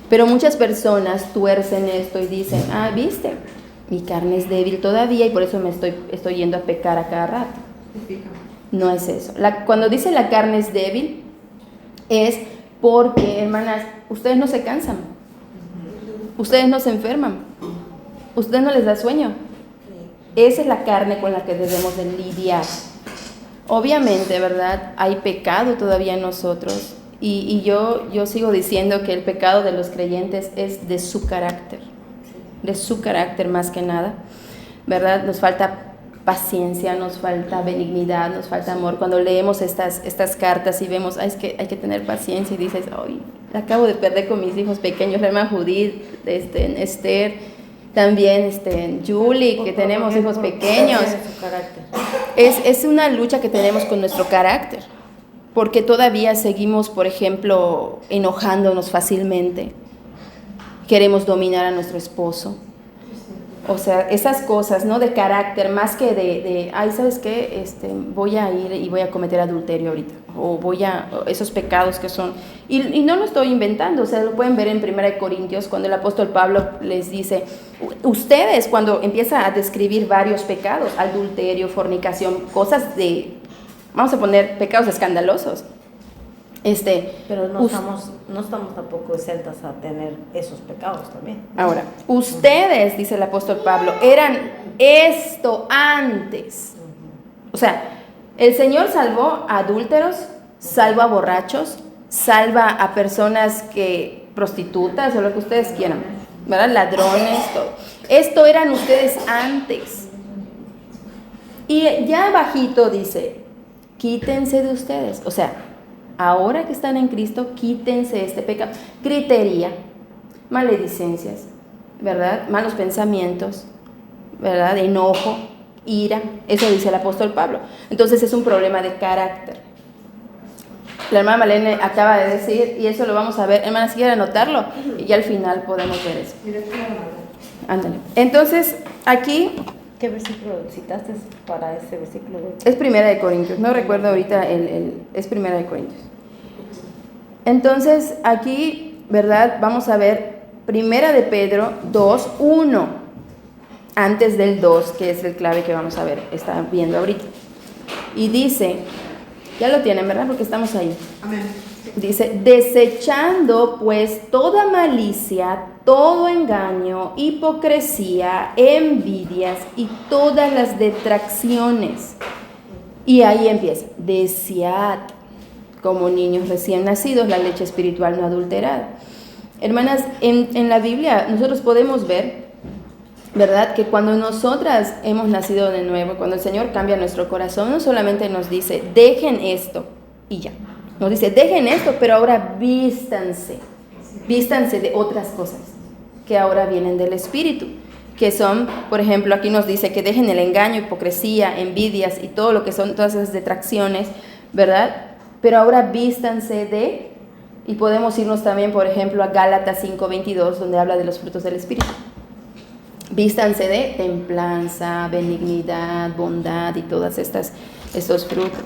Pero muchas personas tuercen esto y dicen, viste, mi carne es débil todavía y por eso me estoy yendo a pecar a cada rato. No es eso. Cuando dice la carne es débil, es porque, hermanas, ustedes no se cansan, ustedes no se enferman, ustedes no les da sueño. Esa es la carne con la que debemos de lidiar. Obviamente, ¿verdad? Hay pecado todavía en nosotros y yo sigo diciendo que el pecado de los creyentes es de su carácter más que nada, ¿verdad? Nos falta paciencia, nos falta benignidad, nos falta amor. Cuando leemos estas cartas y vemos, es que hay que tener paciencia y dices, ay, acabo de perder con mis hijos pequeños, la hermana Judith, Esther, también Julie, que tenemos hijos pequeños. Es una lucha que tenemos con nuestro carácter, porque todavía seguimos, por ejemplo, enojándonos fácilmente. Queremos dominar a nuestro esposo. O sea, esas cosas, ¿no? De carácter, más que de ¿sabes qué? Voy a ir y voy a cometer adulterio ahorita. O esos pecados que son... Y no lo estoy inventando, o sea, lo pueden ver en 1 Corintios, cuando el apóstol Pablo les dice, ustedes, cuando empieza a describir varios pecados, adulterio, fornicación, cosas vamos a poner pecados escandalosos. Pero no estamos tampoco exentas a tener esos pecados también. Ahora, ustedes, dice el apóstol Pablo, eran esto antes. O sea, el Señor salvó a adúlteros, salva a borrachos, salva a personas prostitutas o lo que ustedes quieran, ¿verdad? Ladrones, todo. Esto eran ustedes antes. Y ya bajito dice, quítense de ustedes. O sea, ahora que están en Cristo, quítense este pecado. Gritería, maledicencias, ¿verdad? Malos pensamientos, ¿verdad? Enojo, ira. Eso dice el apóstol Pablo. Entonces es un problema de carácter. La hermana Malene acaba de decir, y eso lo vamos a ver. Hermana, si quiere anotarlo, y ya al final podemos ver eso. Ándale. Entonces, aquí... ¿Qué versículo citaste para ese versículo? Es 1 Corintios, no recuerdo ahorita, es 1 Corintios. Entonces, aquí, ¿verdad? Vamos a ver 1 Pedro 2:1, antes del 2, que es el clave que vamos a ver, está viendo ahorita. Y dice, ya lo tienen, ¿verdad? Porque estamos ahí. Amén. Dice, desechando pues toda malicia, todo engaño, hipocresía, envidias y todas las detracciones. Y ahí empieza, desead como niños recién nacidos la leche espiritual no adulterada. Hermanas, en la Biblia nosotros podemos ver, ¿verdad? Que cuando nosotras hemos nacido de nuevo, cuando el Señor cambia nuestro corazón, no solamente nos dice, dejen esto y ya. Nos dice, dejen esto, pero ahora vístanse de otras cosas que ahora vienen del Espíritu, que son, por ejemplo, aquí nos dice que dejen el engaño, hipocresía, envidias y todo lo que son todas esas detracciones, ¿verdad? Pero ahora vístanse y podemos irnos también, por ejemplo, a Gálatas 5:22, donde habla de los frutos del Espíritu. Vístanse de templanza, benignidad, bondad y todas estos frutos.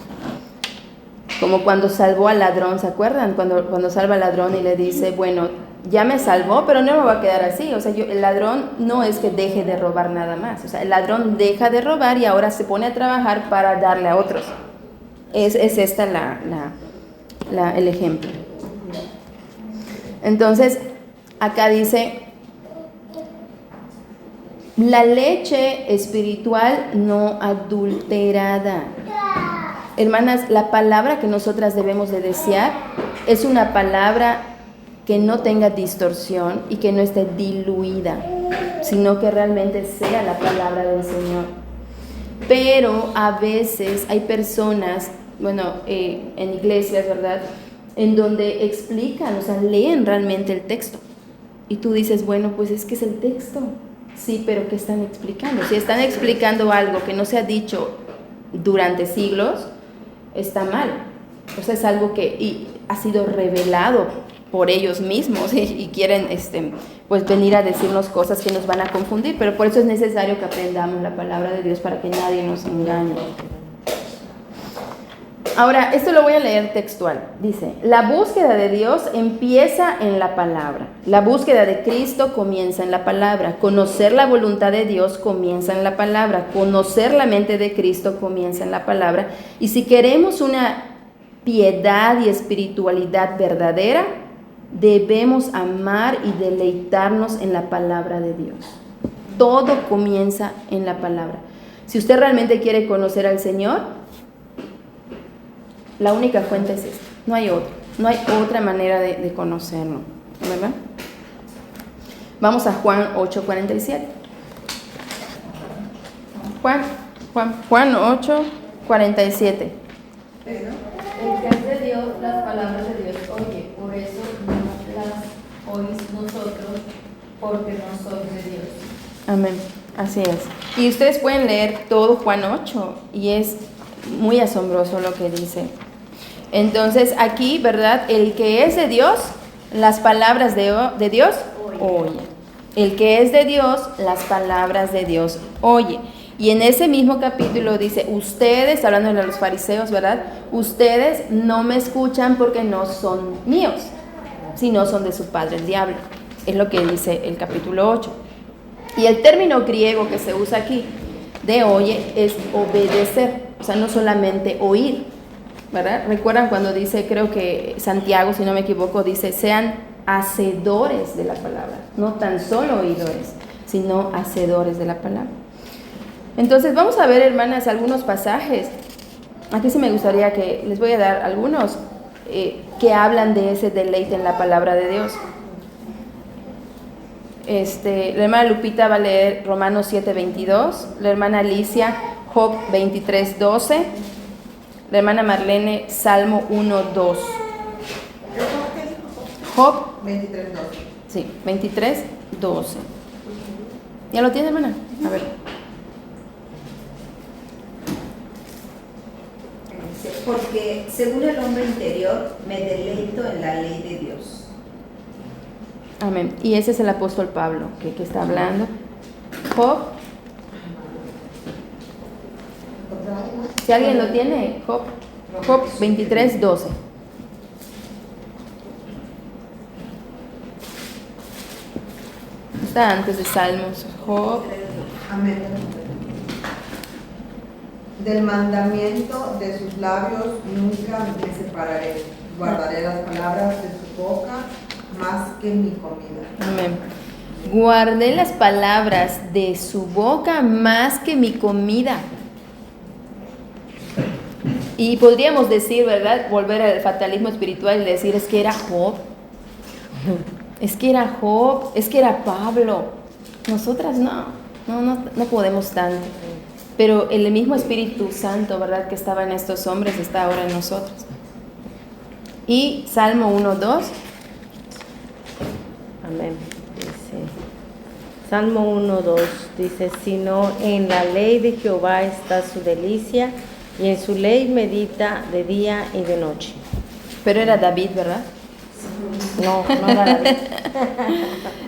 Como cuando salvó al ladrón, ¿se acuerdan? Cuando salva al ladrón y le dice, bueno, ya me salvó, pero no me va a quedar así. O sea, el ladrón no es que deje de robar nada más. O sea, el ladrón deja de robar y ahora se pone a trabajar para darle a otros. Es esta el ejemplo. Entonces, acá dice, la leche espiritual no adulterada. Hermanas, la palabra que nosotras debemos de desear es una palabra que no tenga distorsión y que no esté diluida, sino que realmente sea la palabra del Señor. Pero a veces hay personas en iglesias, ¿verdad? En donde explican, o sea, leen realmente el texto. Y tú dices, bueno, pues es que es el texto. Sí, pero ¿qué están explicando? Si están explicando algo que no se ha dicho durante siglos, está mal. O sea, es algo que ha sido revelado por ellos mismos y quieren pues venir a decirnos cosas que nos van a confundir, pero por eso es necesario que aprendamos la palabra de Dios para que nadie nos engañe. Ahora, esto lo voy a leer textual. Dice, la búsqueda de Dios empieza en la palabra. La búsqueda de Cristo comienza en la palabra. Conocer la voluntad de Dios comienza en la palabra. Conocer la mente de Cristo comienza en la palabra. Y si queremos una piedad y espiritualidad verdadera, debemos amar y deleitarnos en la palabra de Dios. Todo comienza en la palabra. Si usted realmente quiere conocer al Señor, la única fuente es esta, no hay otra, no hay otra manera de conocerlo, ¿verdad? Vamos a Juan 8:47. Juan 8:47. El que es de Dios, las palabras de Dios oye, por eso no las oís nosotros, porque no sois de Dios. Amén, así es. Y ustedes pueden leer todo Juan 8 y es muy asombroso lo que dice. Entonces aquí, ¿verdad? El que es de Dios, las palabras de Dios oye. El que es de Dios, las palabras de Dios oye. Y en ese mismo capítulo dice, ustedes, hablando de los fariseos, ¿verdad? Ustedes no me escuchan porque no son míos, sino son de su padre, el diablo. Es lo que dice el capítulo 8. Y el término griego que se usa aquí, de oye, es obedecer. O sea, no solamente oír, ¿verdad? Recuerdan cuando dice, creo que Santiago, si no me equivoco, dice, sean hacedores de la palabra. No tan solo oidores, sino hacedores de la palabra. Entonces vamos a ver, hermanas, algunos pasajes. Aquí sí me gustaría que les voy a dar algunos que hablan de ese deleite en la palabra de Dios. La hermana Lupita va a leer Romanos 7:22, la hermana Alicia Job 23:12, la hermana Marlene Salmo 1:2. Job 23:12. Sí, 23:12. ¿Ya lo tiene, hermana? A ver. Porque según el hombre interior me deleito en la ley de Dios. Amén. Y ese es el apóstol Pablo que está hablando. Job. Si alguien lo tiene, Job 23:12. Está antes de Salmos. Job. Amén. Del mandamiento de sus labios nunca me separaré. Guardaré las palabras de su boca más que mi comida. Amén. Guardé las palabras de su boca más que mi comida. Y podríamos decir, ¿verdad? Volver al fatalismo espiritual y decir, es que era Job. Es que era Job, es que era Pablo. Nosotras no podemos tanto. Pero el mismo Espíritu Santo, ¿verdad? Que estaba en estos hombres, está ahora en nosotros. Y Salmo 1:2. Amén. Dice, Salmo 1:2 dice, sino en la ley de Jehová está su delicia, y en su ley medita de día y de noche. Pero era David, ¿verdad? No era David.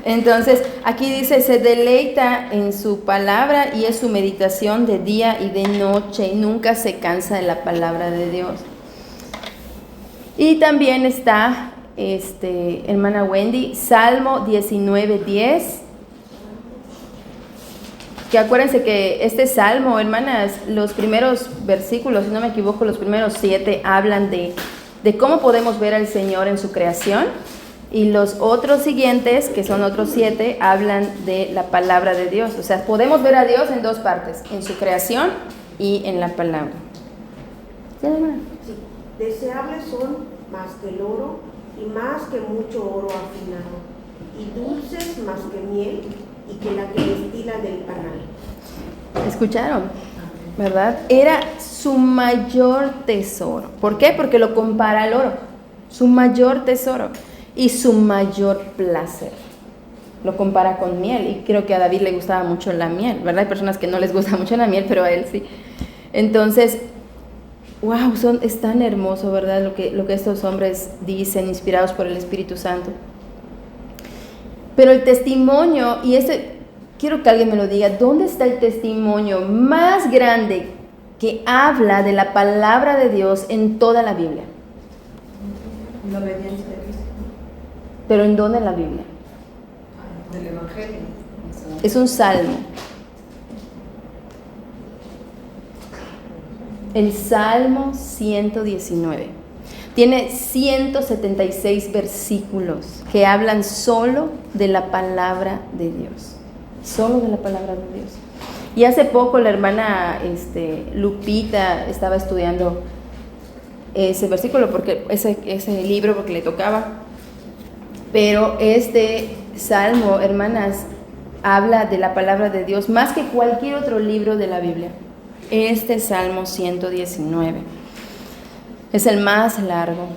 Entonces, aquí dice, se deleita en su palabra y es su meditación de día y de noche, y nunca se cansa de la palabra de Dios. Y también está, hermana Wendy, Salmo 19:10, que acuérdense que este salmo, hermanas, los primeros versículos, si no me equivoco, los primeros 7 hablan de cómo podemos ver al Señor en su creación, y los otros siguientes, que son otros 7, hablan de la palabra de Dios. O sea, podemos ver a Dios en dos partes, en su creación y en la palabra. ¿Sí, hermana? Sí. Deseables son más que el oro y más que mucho oro afinado, y dulces más que miel y que la que destila del panal. ¿Escucharon? ¿Verdad? Era su mayor tesoro. ¿Por qué? Porque lo compara al oro, su mayor tesoro y su mayor placer. Lo compara con miel, y creo que a David le gustaba mucho la miel, ¿verdad? Hay personas que no les gusta mucho la miel, pero a él sí. Entonces, wow, es tan hermoso, ¿verdad? Lo que estos hombres dicen, inspirados por el Espíritu Santo. Pero el testimonio, y quiero que alguien me lo diga, ¿dónde está el testimonio más grande que habla de la palabra de Dios en toda la Biblia? La obediencia de Cristo. ¿Pero en dónde en la Biblia? Del Evangelio. Es un salmo. El Salmo 119. Tiene 176 versículos que hablan solo de la palabra de Dios. Solo de la palabra de Dios. Y hace poco la hermana Lupita estaba estudiando ese versículo, ese libro, porque le tocaba. Pero este salmo, hermanas, habla de la palabra de Dios más que cualquier otro libro de la Biblia. Este Salmo 119 es el más largo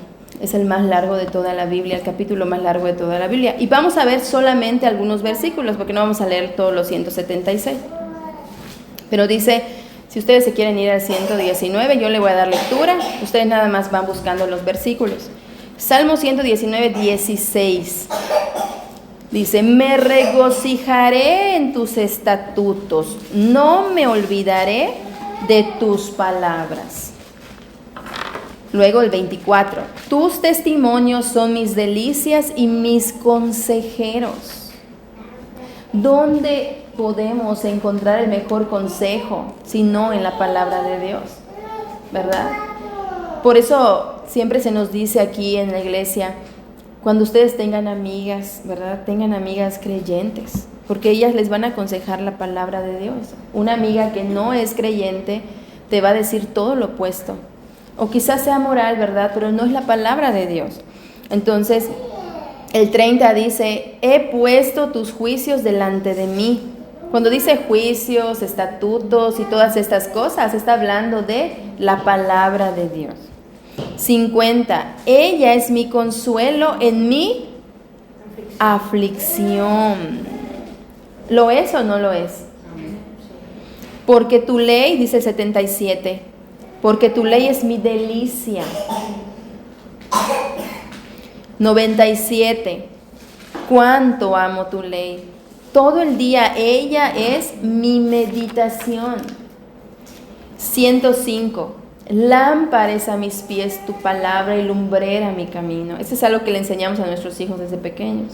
de toda la Biblia, el capítulo más largo de toda la Biblia. Y vamos a ver solamente algunos versículos, porque no vamos a leer todos los 176. Pero dice, si ustedes se quieren ir al 119, yo le voy a dar lectura, ustedes nada más van buscando los versículos. Salmo 119, 16. Dice, me regocijaré en tus estatutos, no me olvidaré de tus palabras. Luego el 24, tus testimonios son mis delicias y mis consejeros. ¿Dónde podemos encontrar el mejor consejo si no en la palabra de Dios? ¿Verdad? Por eso siempre se nos dice aquí en la iglesia, cuando ustedes tengan amigas, ¿verdad? Tengan amigas creyentes, porque ellas les van a aconsejar la palabra de Dios. Una amiga que no es creyente te va a decir todo lo opuesto. O quizás sea moral, ¿verdad? Pero no es la palabra de Dios. Entonces, el 30 dice, he puesto tus juicios delante de mí. Cuando dice juicios, estatutos y todas estas cosas, está hablando de la palabra de Dios. 50, ella es mi consuelo en mi aflicción. ¿Lo es o no lo es? Porque tu ley, dice el 77, porque tu ley es mi delicia. 97, cuánto amo tu ley. Todo el día ella es mi meditación. 105, lámpara es a mis pies tu palabra y lumbrera mi camino. Eso es algo que le enseñamos a nuestros hijos desde pequeños.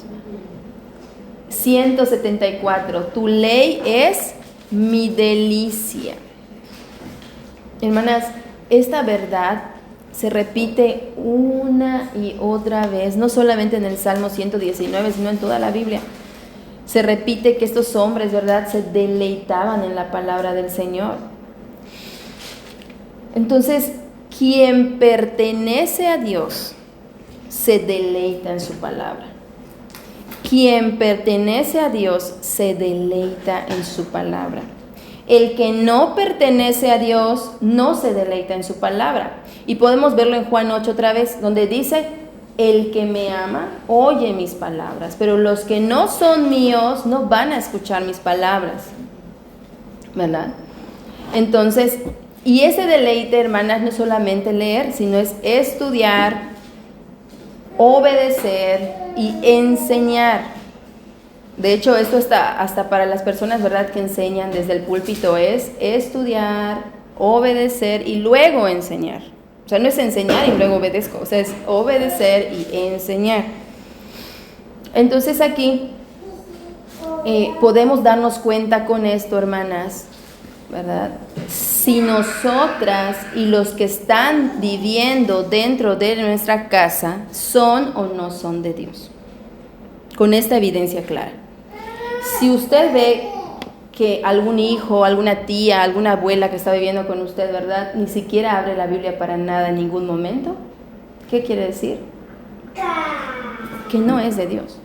174, tu ley es mi delicia. Hermanas, esta verdad se repite una y otra vez, no solamente en el Salmo 119, sino en toda la Biblia. Se repite que estos hombres, ¿verdad?, se deleitaban en la palabra del Señor. Entonces, quien pertenece a Dios se deleita en su palabra. Quien pertenece a Dios se deleita en su palabra. El que no pertenece a Dios no se deleita en su palabra. Y podemos verlo en Juan 8 otra vez, donde dice, el que me ama oye mis palabras, pero los que no son míos no van a escuchar mis palabras, ¿verdad? Entonces, y ese deleite, hermanas, no es solamente leer, sino es estudiar, obedecer y enseñar. De hecho, esto está hasta para las personas, ¿verdad?, que enseñan desde el púlpito, es estudiar, obedecer y luego enseñar. O sea, no es enseñar y luego obedezco, o sea, es obedecer y enseñar. Entonces aquí podemos darnos cuenta con esto, hermanas, ¿verdad? Si nosotras y los que están viviendo dentro de nuestra casa son o no son de Dios. Con esta evidencia clara. Si usted ve que algún hijo, alguna tía, alguna abuela que está viviendo con usted, ¿verdad?, ni siquiera abre la Biblia para nada en ningún momento, ¿qué quiere decir? Que no es de Dios.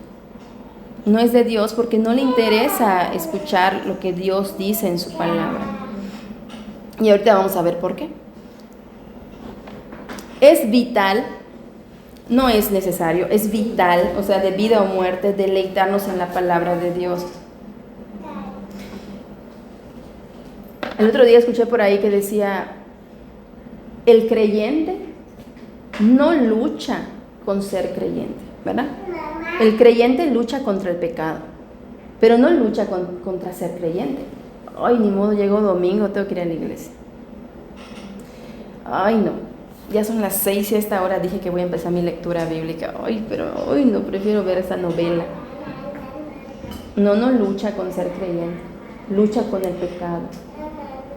No es de Dios porque no le interesa escuchar lo que Dios dice en su palabra. Y ahorita vamos a ver por qué. Es vital, no es necesario, es vital, o sea, de vida o muerte, deleitarnos en la palabra de Dios. El otro día escuché por ahí que decía, el creyente no lucha con ser creyente, ¿verdad? El creyente lucha contra el pecado, pero no lucha contra ser creyente. Ay, ni modo, llegó domingo, tengo que ir a la iglesia. Ay, no, ya son las 6 y a esta hora dije que voy a empezar mi lectura bíblica. Ay, pero hoy no, prefiero ver esta novela. No lucha con ser creyente, lucha con el pecado.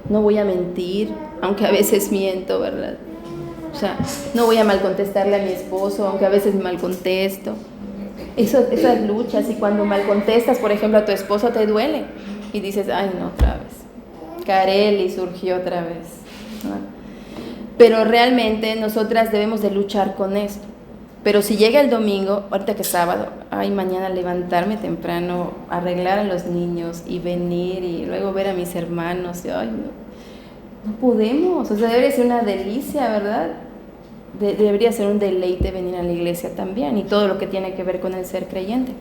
No voy a mentir, aunque a veces miento, ¿verdad? O sea, no voy a mal contestarle a mi esposo, aunque a veces mal contesto. Esas luchas, y cuando mal contestas, por ejemplo, a tu esposo, te duele. Y dices, ay, no, otra vez. Carelli surgió otra vez, ¿no? Pero realmente nosotras debemos de luchar con esto. Pero si llega el domingo, ahorita que es sábado, ay, mañana levantarme temprano, arreglar a los niños y venir y luego ver a mis hermanos, y, ay, no podemos, o sea, debería ser una delicia, ¿verdad? Debería ser un deleite venir a la iglesia también, y todo lo que tiene que ver con el ser creyente.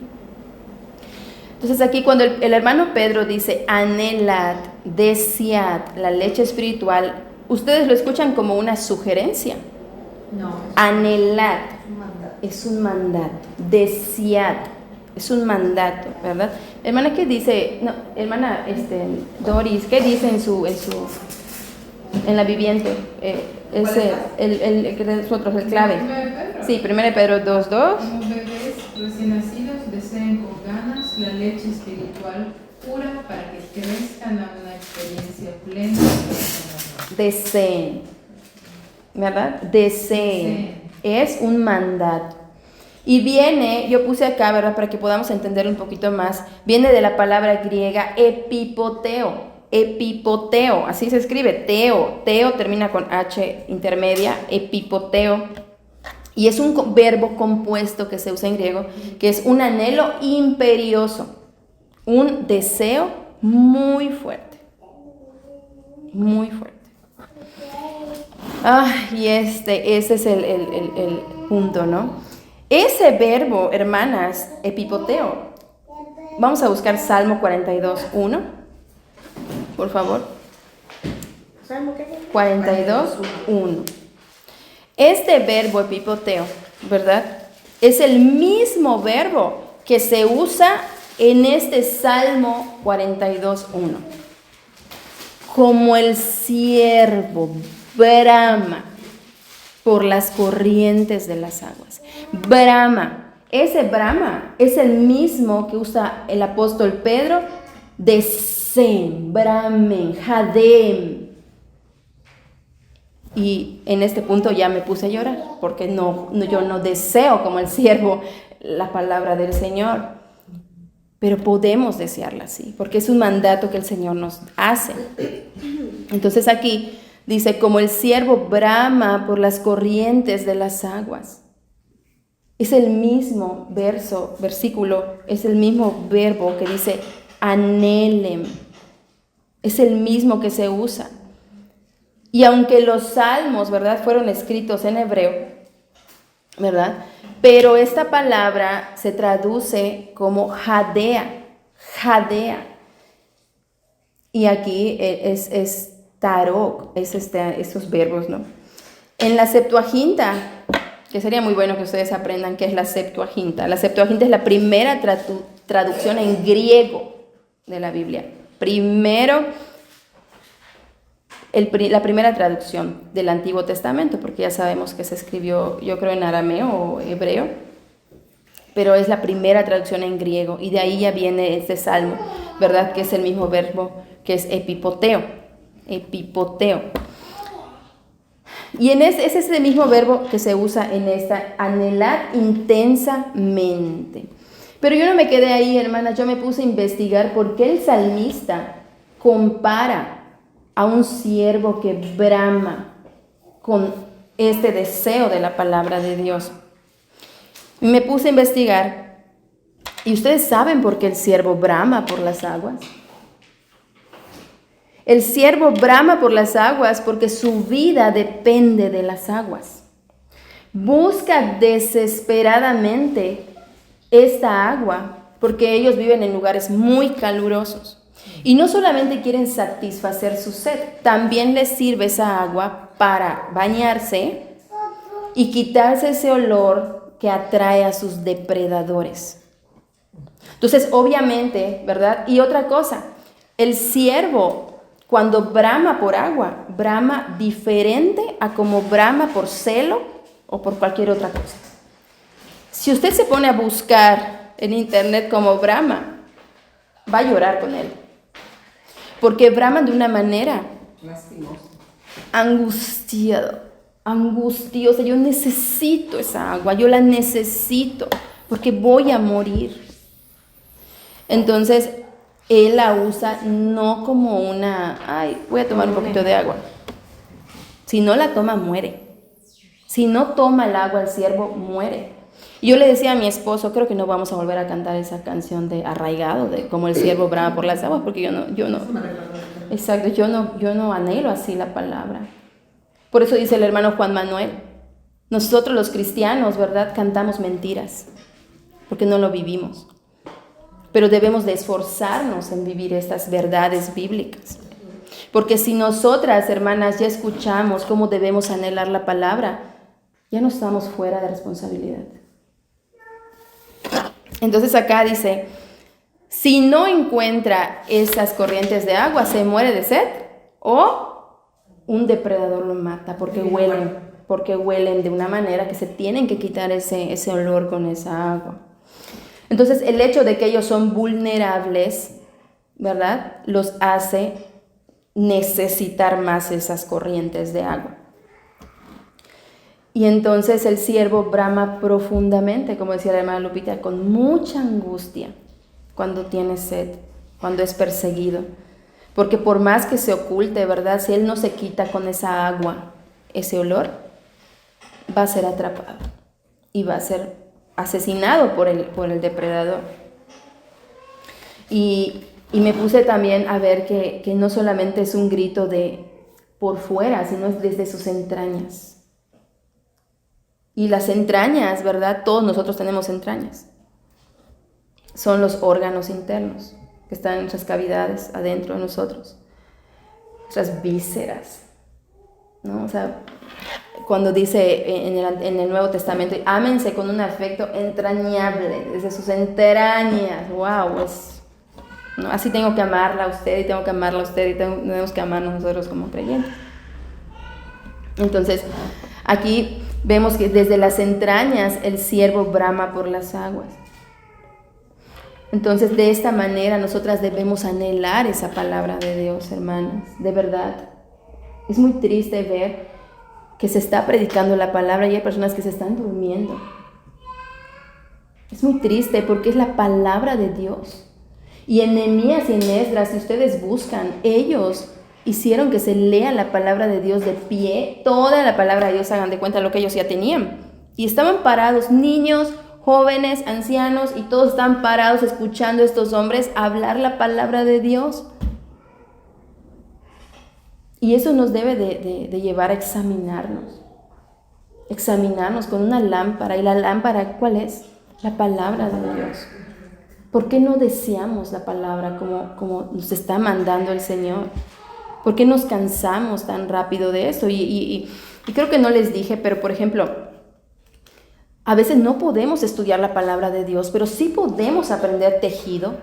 Entonces aquí cuando el hermano Pedro dice, anhelad, desead la leche espiritual, ustedes lo escuchan como una sugerencia. No. Anhelad es un mandato, desead es un mandato, ¿verdad? Hermana, ¿qué dice? No, hermana Doris, ¿qué dice en la viviente? El clave. Sí, 1 Pedro 2:2. Como bebés recién nacidos deseen con ganas la leche espiritual pura para que crezcan a una experiencia plena. Deseen, ¿verdad? Deseen. Es un mandato. Y viene, yo puse acá, ¿verdad? Para que podamos entender un poquito más, viene de la palabra griega epipoteo. Epipoteo, así se escribe, teo termina con H intermedia, epipoteo, y es un verbo compuesto que se usa en griego, que es un anhelo imperioso, un deseo muy fuerte, muy fuerte. Y ese es el punto, ¿no? Ese verbo, hermanas, epipoteo, vamos a buscar Salmo 42:1. Por favor. 42:1. Este verbo epipoteo, ¿verdad? Es el mismo verbo que se usa en este Salmo 42:1. Como el siervo brama por las corrientes de las aguas. Brama. Ese brama es el mismo que usa el apóstol Pedro de Sem, bramen, jadem. Y en este punto ya me puse a llorar, porque yo no deseo como el siervo la palabra del Señor, pero podemos desearla así, porque es un mandato que el Señor nos hace. Entonces aquí dice, como el siervo brama por las corrientes de las aguas. Es el mismo versículo, es el mismo verbo que dice anhelem. Es el mismo que se usa. Y aunque los salmos, ¿verdad?, fueron escritos en hebreo, ¿verdad?, pero esta palabra se traduce como jadea. Y aquí es tarok, es estos verbos, ¿no? En la Septuaginta, que sería muy bueno que ustedes aprendan qué es la Septuaginta. La Septuaginta es la primera traducción en griego de la Biblia. La primera traducción del Antiguo Testamento, porque ya sabemos que se escribió, yo creo, en arameo o hebreo, pero es la primera traducción en griego, y de ahí ya viene este salmo, ¿verdad?, que es el mismo verbo que es epipoteo. Y es ese mismo verbo que se usa en esta, anhelar intensamente. Pero yo no me quedé ahí, hermanas, yo me puse a investigar por qué el salmista compara a un siervo que brama con este deseo de la palabra de Dios. Y me puse a investigar, y ustedes saben por qué el siervo brama por las aguas. El siervo brama por las aguas porque su vida depende de las aguas. busca desesperadamente esta agua, porque ellos viven en lugares muy calurosos. Y no solamente quieren satisfacer su sed, también les sirve esa agua para bañarse y quitarse ese olor que atrae a sus depredadores. Entonces, obviamente, ¿verdad? Y otra cosa, el ciervo, cuando brama por agua, brama diferente a como brama por celo o por cualquier otra cosa. Si usted se pone a buscar en internet como brama, va a llorar con él. Porque braman de una manera angustiosa. Yo necesito esa agua, yo la necesito, porque voy a morir. Entonces, él la usa no como voy a tomar un poquito de agua. Si no la toma, muere. Si no toma el agua, el ciervo muere. Y yo le decía a mi esposo, creo que no vamos a volver a cantar esa canción de Arraigado, de como el ciervo brama por las aguas, porque yo no. Exacto, yo no anhelo así la palabra. Por eso dice el hermano Juan Manuel, nosotros los cristianos, ¿verdad?, cantamos mentiras, porque no lo vivimos. Pero debemos de esforzarnos en vivir estas verdades bíblicas. Porque si nosotras, hermanas, ya escuchamos cómo debemos anhelar la palabra, ya no estamos fuera de responsabilidad. Entonces acá dice, si no encuentra esas corrientes de agua, se muere de sed o un depredador lo mata porque huelen de una manera que se tienen que quitar ese olor con esa agua. Entonces el hecho de que ellos son vulnerables, ¿verdad?, los hace necesitar más esas corrientes de agua. Y entonces el ciervo brama profundamente, como decía la hermana Lupita, con mucha angustia cuando tiene sed, cuando es perseguido. Porque por más que se oculte, ¿verdad?, si él no se quita con esa agua, ese olor, va a ser atrapado y va a ser asesinado por el depredador. Y me puse también a ver que no solamente es un grito de por fuera, sino es desde sus entrañas. Y las entrañas, ¿verdad? Todos nosotros tenemos entrañas. Son los órganos internos que están en nuestras cavidades, adentro de nosotros. Nuestras vísceras, ¿no? O sea, cuando dice en el Nuevo Testamento, ámense con un afecto entrañable, desde sus entrañas. ¡Wow! ¿no? Así tengo que amarla a usted y tengo que amarla a usted y tenemos que amarnos nosotros como creyentes. Entonces, aquí vemos que desde las entrañas el ciervo brama por las aguas. Entonces, de esta manera nosotras debemos anhelar esa palabra de Dios, hermanas, de verdad. Es muy triste ver que se está predicando la palabra y hay personas que se están durmiendo. Es muy triste porque es la palabra de Dios. Y en Nehemías y en Esdras, si ustedes buscan, ellos hicieron que se lea la palabra de Dios de pie, toda la palabra de Dios, hagan de cuenta lo que ellos ya tenían. Y estaban parados, niños, jóvenes, ancianos, y todos estaban parados escuchando a estos hombres hablar la palabra de Dios. Y eso nos debe de llevar a examinarnos con una lámpara. ¿Y la lámpara cuál es? La palabra de Dios. ¿Por qué no deseamos la palabra como nos está mandando el Señor? ¿Por qué nos cansamos tan rápido de esto? Y creo que no les dije, pero por ejemplo, a veces no podemos estudiar la palabra de Dios, pero sí podemos aprender tejido,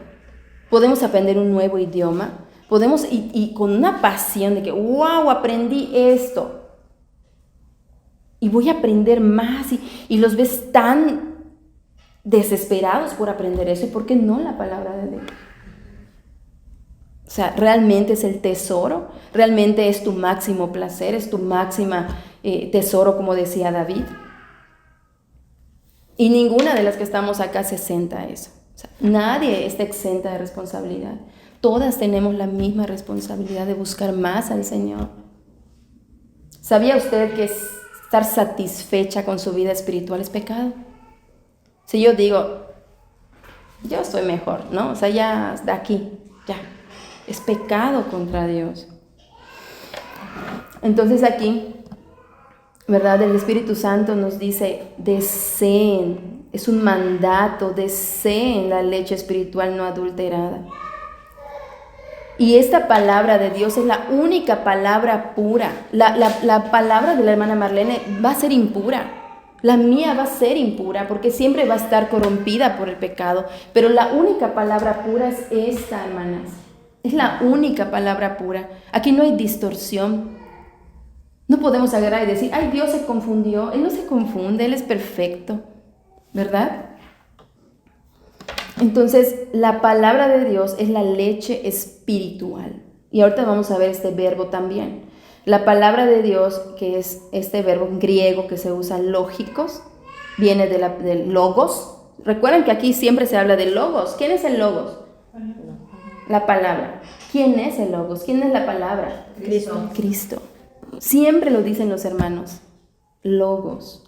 podemos aprender un nuevo idioma, podemos y con una pasión de que, wow, aprendí esto. Y voy a aprender más y los ves tan desesperados por aprender eso. ¿Y por qué no la palabra de Dios? O sea, realmente es el tesoro, realmente es tu máximo placer, es tu máxima tesoro, como decía David. Y ninguna de las que estamos acá se exenta a eso. O sea, nadie está exenta de responsabilidad. Todas tenemos la misma responsabilidad de buscar más al Señor. ¿Sabía usted que estar satisfecha con su vida espiritual es pecado? Si yo digo, yo estoy mejor, ¿no? O sea, ya de aquí, ya. Es pecado contra Dios. Entonces aquí ¿verdad? El Espíritu Santo nos dice, deseen, es un mandato, deseen la leche espiritual no adulterada. Y esta palabra de Dios es la única palabra pura. La palabra de la hermana Marlene va a ser impura. La mía va a ser impura porque siempre va a estar corrompida por el pecado. Pero la única palabra pura es esta, hermanas. Es la única palabra pura. Aquí no hay distorsión. No podemos agarrar y decir, ay, Dios se confundió. Él no se confunde, Él es perfecto. ¿Verdad? Entonces, la palabra de Dios es la leche espiritual. Y ahorita vamos a ver este verbo también. La palabra de Dios, que es este verbo griego que se usa, lógicos, viene del logos. Recuerden que aquí siempre se habla de logos. ¿Quién es el logos? La palabra. ¿Quién es el logos? ¿Quién es la palabra? Cristo. Cristo. Siempre lo dicen los hermanos. Logos.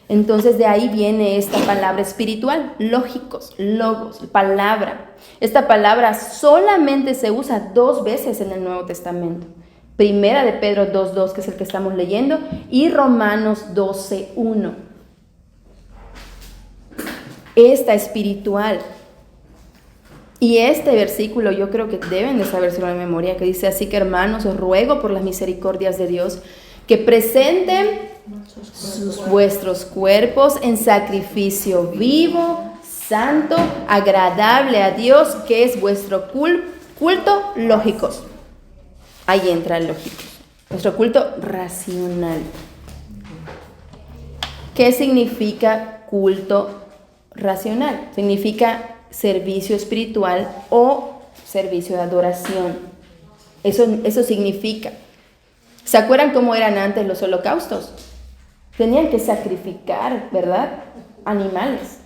Entonces de ahí viene esta palabra espiritual, lógicos, logos, palabra. Esta palabra solamente se usa 2 veces en el Nuevo Testamento. Primera de Pedro 2:2, que es el que estamos leyendo, y Romanos 12:1. Esta espiritual. Y este versículo yo creo que deben de sabérselo de memoria, que dice, así que hermanos, os ruego por las misericordias de Dios, que presenten vuestros cuerpos en sacrificio vivo, santo, agradable a Dios, que es vuestro culto lógicos. Ahí entra el lógico. Nuestro culto racional. ¿Qué significa culto racional? Significa servicio espiritual o servicio de adoración. Eso significa. ¿Se acuerdan cómo eran antes los holocaustos? Tenían que sacrificar, ¿verdad? Animales.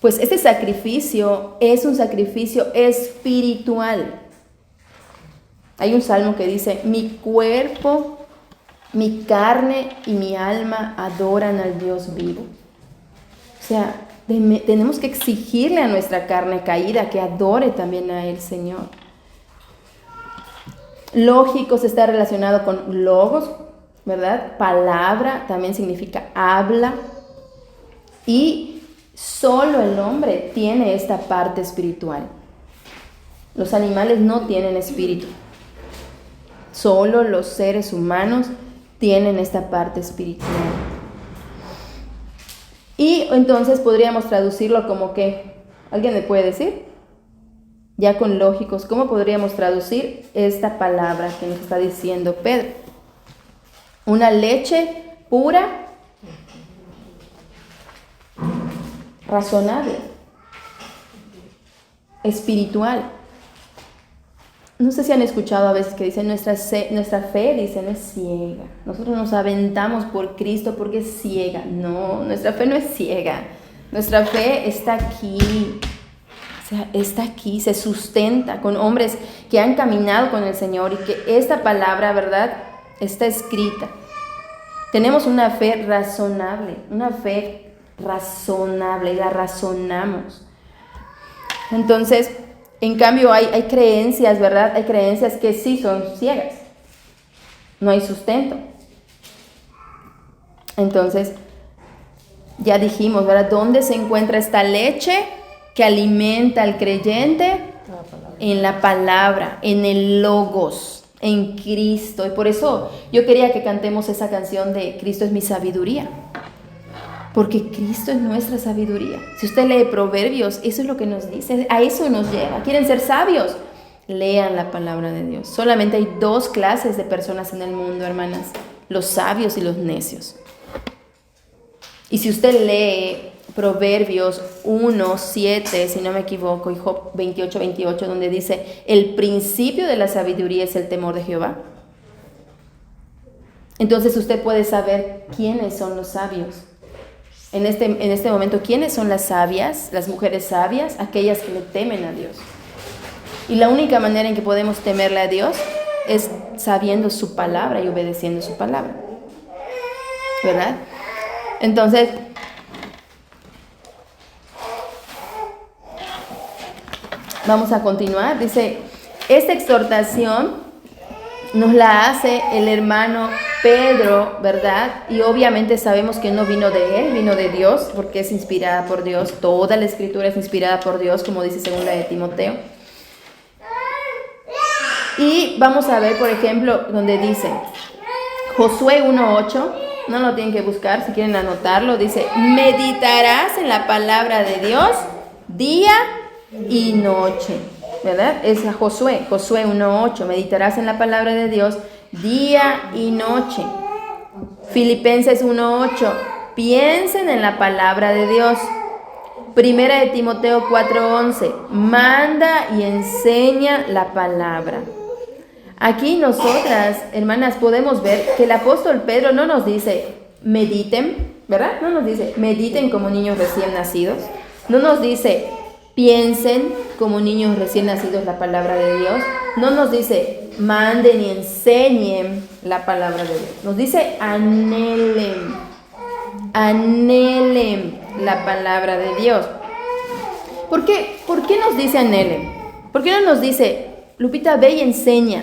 Pues este sacrificio es un sacrificio espiritual. Hay un salmo que dice, mi cuerpo, mi carne y mi alma adoran al Dios vivo. O sea, tenemos que exigirle a nuestra carne caída que adore también a el Señor. Lógicos está relacionado con logos, ¿verdad? Palabra también significa habla. Y solo el hombre tiene esta parte espiritual. Los animales no tienen espíritu. Solo los seres humanos tienen esta parte espiritual. Y entonces podríamos traducirlo como que, ¿alguien me puede decir? Ya con lógicos, ¿cómo podríamos traducir esta palabra que nos está diciendo Pedro? Una leche pura, razonable, espiritual. No sé si han escuchado a veces que dicen nuestra fe, dicen, es ciega. Nosotros nos aventamos por Cristo porque es ciega. No, nuestra fe no es ciega. Nuestra fe está aquí. O sea, está aquí, se sustenta con hombres que han caminado con el Señor y que esta palabra, ¿verdad?, está escrita. Tenemos una fe razonable, la razonamos. Entonces, en cambio hay creencias, ¿verdad? Hay creencias que sí son ciegas. No hay sustento. Entonces, ya dijimos, ¿verdad? ¿Dónde se encuentra esta leche que alimenta al creyente? En la palabra, en el logos, en Cristo. Y por eso yo quería que cantemos esa canción de Cristo es mi sabiduría. Porque Cristo es nuestra sabiduría. Si usted lee Proverbios, eso es lo que nos dice, a eso nos lleva. ¿Quieren ser sabios? Lean la palabra de Dios. Solamente hay 2 clases de personas en el mundo, hermanas: los sabios y los necios. Y si usted lee Proverbios 1:7, si no me equivoco, y Job 28:28, donde dice, el principio de la sabiduría es el temor de Jehová. Entonces usted puede saber quiénes son los sabios. En este momento, ¿quiénes son las sabias, las mujeres sabias? Aquellas que le temen a Dios. Y la única manera en que podemos temerle a Dios es sabiendo su palabra y obedeciendo su palabra. ¿Verdad? Entonces, vamos a continuar. Dice, esta exhortación nos la hace el hermano Pedro, ¿verdad? Y obviamente sabemos que no vino de él, vino de Dios, porque es inspirada por Dios. Toda la escritura es inspirada por Dios, como dice segunda de Timoteo. Y vamos a ver, por ejemplo, donde dice Josué 1:8, no lo tienen que buscar, si quieren anotarlo, dice, meditarás en la palabra de Dios día y noche, ¿verdad? Es Josué 1:8, meditarás en la palabra de Dios día y noche. Filipenses 1:8, piensen en la palabra de Dios. Primera de Timoteo 4:11, manda y enseña la palabra. Aquí nosotras, hermanas, podemos ver que el apóstol Pedro no nos dice mediten, ¿verdad? No nos dice mediten como niños recién nacidos. No nos dice piensen como niños recién nacidos la palabra de Dios. No nos dice manden y enseñen la palabra de Dios. Nos dice anhelen la palabra de Dios. ¿Por qué nos dice anhelen? ¿Por qué no nos dice Lupita, ve y enseña?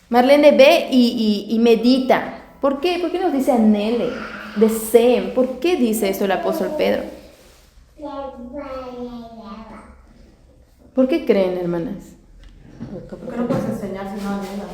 Marlene, ve y medita. ¿Por qué? ¿Por qué nos dice anhelen, deseen? ¿Por qué dice eso el apóstol Pedro? ¿Por qué creen, hermanas? Porque no puedes enseñar si no anhelas.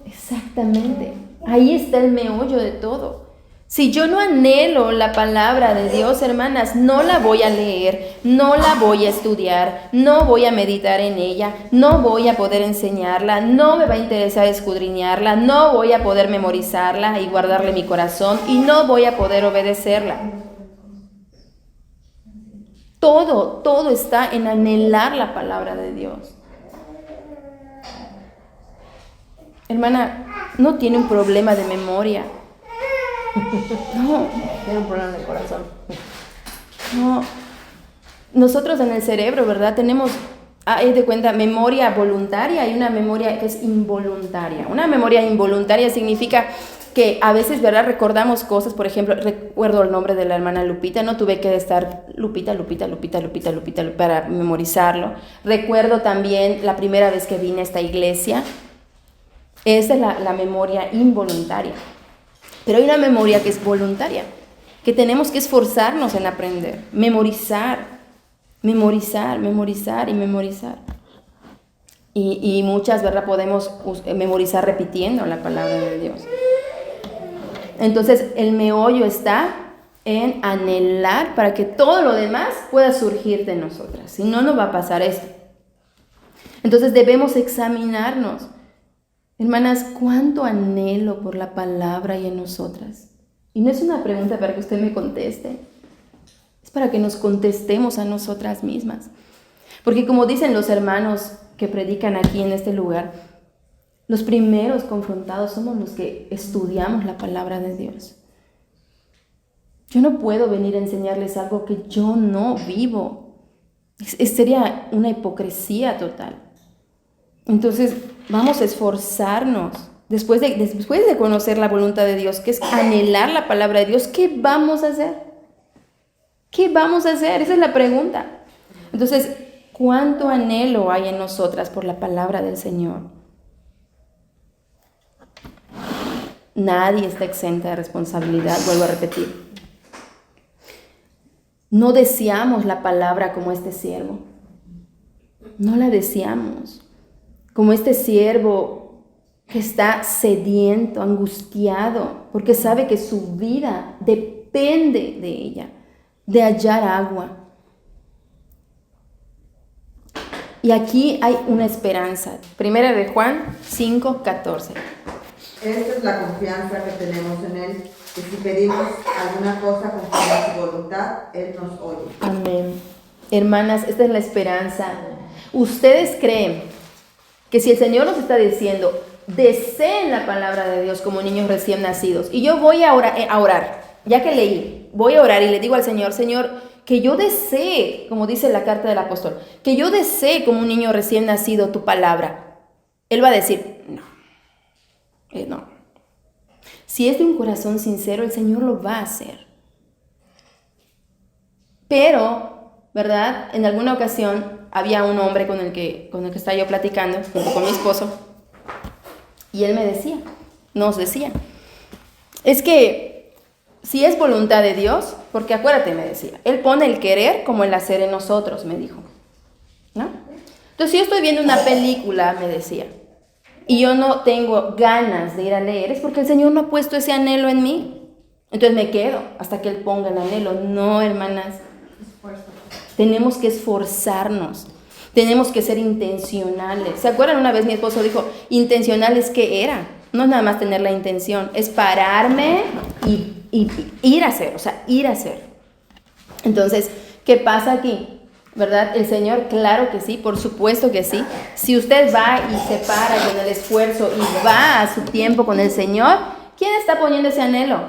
Exactamente. Ahí está el meollo de todo. Si yo no anhelo la palabra de Dios, hermanas, no la voy a leer, no la voy a estudiar, no voy a meditar en ella, no voy a poder enseñarla, no me va a interesar escudriñarla, no voy a poder memorizarla y guardarle mi corazón y no voy a poder obedecerla. Todo está en anhelar la palabra de Dios. Hermana, no tiene un problema de memoria. No, Tiene un problema de corazón. no. Nosotros en el cerebro, ¿verdad? Tenemos, de cuenta, memoria voluntaria y una memoria que es involuntaria. Una memoria involuntaria significa que a veces, ¿verdad? Recordamos cosas, por ejemplo, recuerdo el nombre de la hermana Lupita, no tuve que estar Lupita para memorizarlo. Recuerdo también la primera vez que vine a esta iglesia. Esa es la memoria involuntaria. Pero hay una memoria que es voluntaria, que tenemos que esforzarnos en aprender, memorizar. Y muchas, ¿verdad? Podemos memorizar repitiendo la palabra de Dios. Entonces, el meollo está en anhelar para que todo lo demás pueda surgir de nosotras. Si no, no va a pasar esto. Entonces, debemos examinarnos. Hermanas, ¿cuánto anhelo por la palabra hay en nosotras? Y no es una pregunta para que usted me conteste. Es para que nos contestemos a nosotras mismas. Porque como dicen los hermanos que predican aquí en este lugar, los primeros confrontados somos los que estudiamos la palabra de Dios. Yo no puedo venir a enseñarles algo que yo no vivo. Sería una hipocresía total. Entonces, vamos a esforzarnos. Después de conocer la voluntad de Dios, que es anhelar la palabra de Dios, ¿qué vamos a hacer? ¿Qué vamos a hacer? Esa es la pregunta. Entonces, ¿cuánto anhelo hay en nosotras por la palabra del Señor? Nadie está exenta de responsabilidad, vuelvo a repetir. No deseamos la palabra como este siervo. No la deseamos. Como este siervo que está sediento, angustiado, porque sabe que su vida depende de ella, de hallar agua. Y aquí hay una esperanza. Primera de Juan 5:14. Esta es la confianza que tenemos en Él, que si pedimos alguna cosa conforme a su voluntad, Él nos oye. Amén. Hermanas, esta es la esperanza. ¿Ustedes creen que si el Señor nos está diciendo, deseen la palabra de Dios como niños recién nacidos, y yo voy a orar, ya que leí, voy a orar y le digo al Señor, Señor, que yo desee, como dice la carta del apóstol, que yo desee como un niño recién nacido tu palabra? Él va a decir, no. Si es de un corazón sincero, el Señor lo va a hacer. Pero, ¿verdad? En alguna ocasión había un hombre con el que estaba yo platicando, junto con mi esposo, y él me decía, nos decía, es que si es voluntad de Dios, porque acuérdate, me decía, Él pone el querer como el hacer en nosotros, me dijo, ¿no? Entonces, si yo estoy viendo una película, me decía, y yo no tengo ganas de ir a leer, es porque el Señor no ha puesto ese anhelo en mí. Entonces me quedo hasta que Él ponga el anhelo. No, hermanas, tenemos que esforzarnos, tenemos que ser intencionales. ¿Se acuerdan? Una vez mi esposo dijo, intencionales, ¿qué era? No es nada más tener la intención, es pararme y ir a hacer, o sea, ir a hacer. Entonces, ¿qué pasa aquí? ¿Verdad? El Señor, claro que sí, por supuesto que sí. Si usted va y se para con el esfuerzo y va a su tiempo con el Señor, ¿quién está poniendo ese anhelo?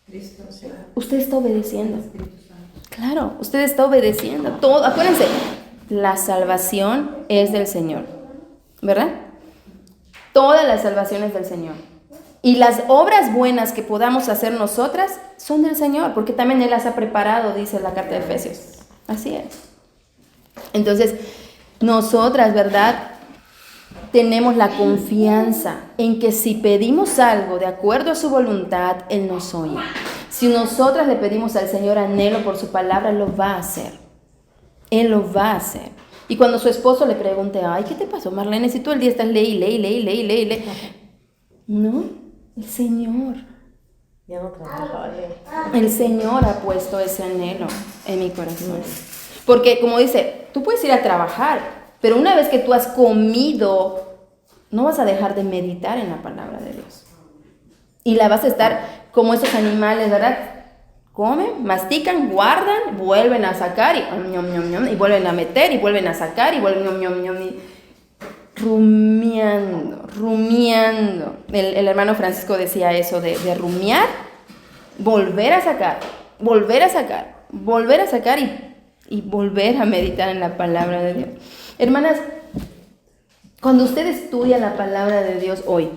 Cristo, sí. Usted está obedeciendo. Claro, usted está obedeciendo. Todo, acuérdense, la salvación es del Señor, ¿verdad? Toda la salvación es del Señor. Y las obras buenas que podamos hacer nosotras son del Señor, porque también Él las ha preparado, dice la carta de Efesios. Así es. Entonces, nosotras, ¿verdad? Tenemos la confianza en que si pedimos algo de acuerdo a su voluntad, Él nos oye. Si nosotras le pedimos al Señor anhelo por su palabra, Él lo va a hacer. Él lo va a hacer. Y cuando su esposo le pregunte, ay, ¿qué te pasó, Marlene? Si todo el día estás ley. No, el Señor. Ya no trabajaba leer. El Señor ha puesto ese anhelo en mi corazón. Porque como dice, tú puedes ir a trabajar, pero una vez que tú has comido, no vas a dejar de meditar en la palabra de Dios. Y la vas a estar como esos animales, ¿verdad? Comen, mastican, guardan, vuelven a sacar y vuelven a meter y vuelven a sacar y vuelven y rumiando. El hermano Francisco decía eso de rumiar, volver a sacar y volver a meditar en la palabra de Dios. Hermanas, cuando usted estudia la palabra de Dios hoy,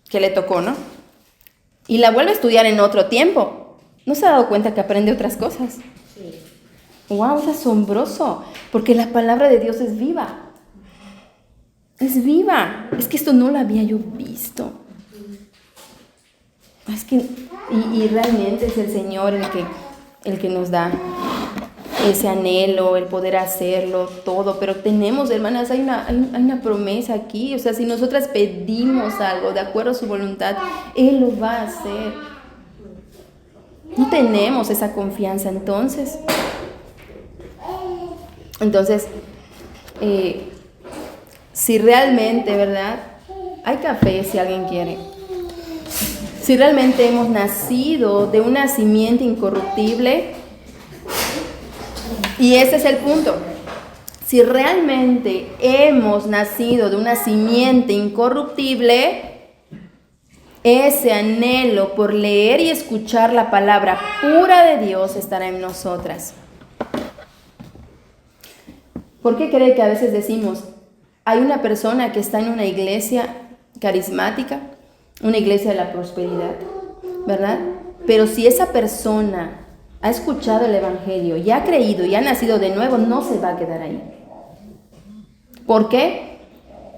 que le tocó, ¿no? Y la vuelve a estudiar en otro tiempo, ¿no se ha dado cuenta que aprende otras cosas? Sí. ¡Wow! Es asombroso, porque la palabra de Dios es viva. Es viva. Es que esto no lo había yo visto. Es que, y realmente es el Señor el que nos da ese anhelo, el poder hacerlo, todo. Pero tenemos, hermanas, hay una promesa aquí. O sea, si nosotras pedimos algo de acuerdo a su voluntad, Él lo va a hacer. No tenemos esa confianza entonces. Entonces, si realmente, ¿verdad? Hay café si alguien quiere. Si realmente hemos nacido de una simiente incorruptible, y ese es el punto. Si realmente hemos nacido de una simiente incorruptible, ese anhelo por leer y escuchar la palabra pura de Dios estará en nosotras. ¿Por qué cree que a veces decimos, hay una persona que está en una iglesia carismática, una iglesia de la prosperidad, ¿verdad? Pero si esa persona ha escuchado el evangelio y ha creído y ha nacido de nuevo, no se va a quedar ahí. ¿Por qué?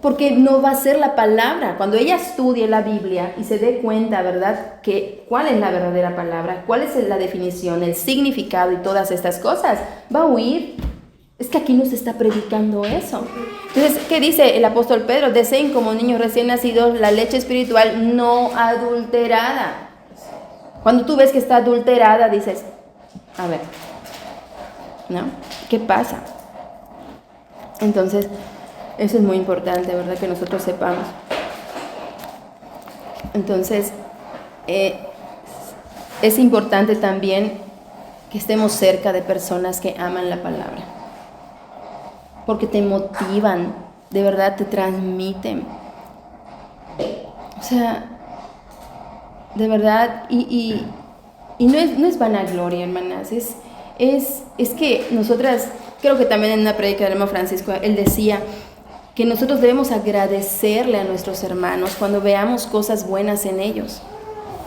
Porque no va a ser la palabra. Cuando ella estudie la Biblia y se dé cuenta, ¿verdad?, que cuál es la verdadera palabra, cuál es la definición, el significado y todas estas cosas, va a huir. Es que aquí no se está predicando eso. Entonces, ¿qué dice el apóstol Pedro? Deseen como niños recién nacidos la leche espiritual no adulterada. Cuando tú ves que está adulterada, dices, a ver, ¿no? ¿Qué pasa? Entonces, eso es muy importante, ¿verdad? Que nosotros sepamos. Entonces, es importante también que estemos cerca de personas que aman la palabra. Porque te motivan, de verdad te transmiten. O sea, de verdad, y no es vanagloria, hermanas, es que nosotras, creo que también en una prédica del hermano Francisco, él decía que nosotros debemos agradecerle a nuestros hermanos cuando veamos cosas buenas en ellos.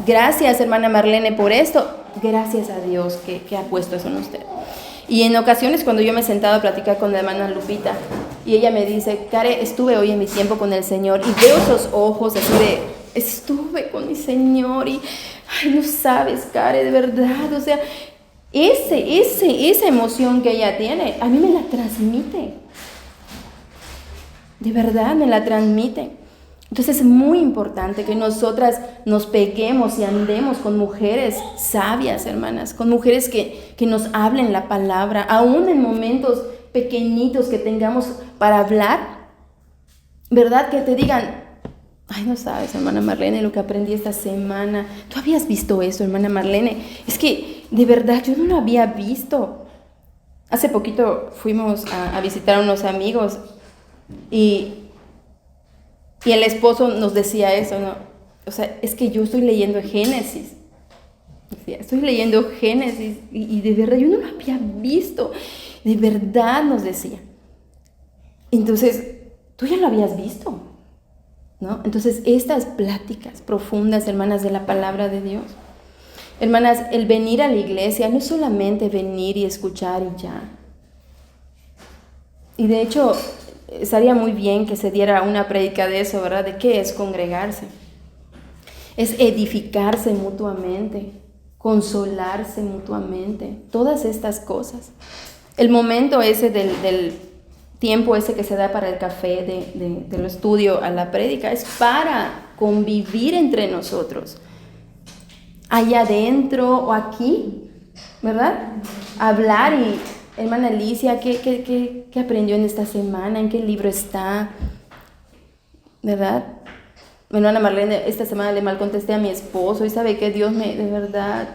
Gracias, hermana Marlene, por esto. Gracias a Dios que ha puesto eso en usted. Y en ocasiones cuando yo me he sentado a platicar con la hermana Lupita y ella me dice, Care, estuve hoy en mi tiempo con el Señor y veo esos ojos así de, estuve con mi Señor y, ay, no sabes, Care, de verdad, o sea, esa emoción que ella tiene, a mí me la transmite. De verdad me la transmite. Entonces es muy importante que nosotras nos peguemos y andemos con mujeres sabias, hermanas, con mujeres que nos hablen la palabra, aún en momentos pequeñitos que tengamos para hablar, ¿verdad? Que te digan, ay, no sabes, hermana Marlene, lo que aprendí esta semana. ¿Tú habías visto eso, hermana Marlene? Es que, de verdad, yo no lo había visto. Hace poquito fuimos a visitar a unos amigos y el esposo nos decía eso, ¿no? O sea, es que yo estoy leyendo Génesis. Decía, estoy leyendo Génesis y de verdad yo no lo había visto. De verdad nos decía. Entonces, tú ya lo habías visto, ¿no? Entonces, estas pláticas profundas, hermanas, de la palabra de Dios. Hermanas, el venir a la iglesia no es solamente venir y escuchar y ya. Y de hecho, estaría muy bien que se diera una prédica de eso, ¿verdad? De qué es congregarse. Es edificarse mutuamente, consolarse mutuamente, todas estas cosas. El momento ese del tiempo ese que se da para el café, del estudio a la prédica, es para convivir entre nosotros, allá adentro o aquí, ¿verdad? Hablar y, hermana Alicia, ¿qué aprendió en esta semana? ¿En qué libro está? ¿Verdad? Hermana Marlene, esta semana le mal contesté a mi esposo y sabe que Dios de verdad,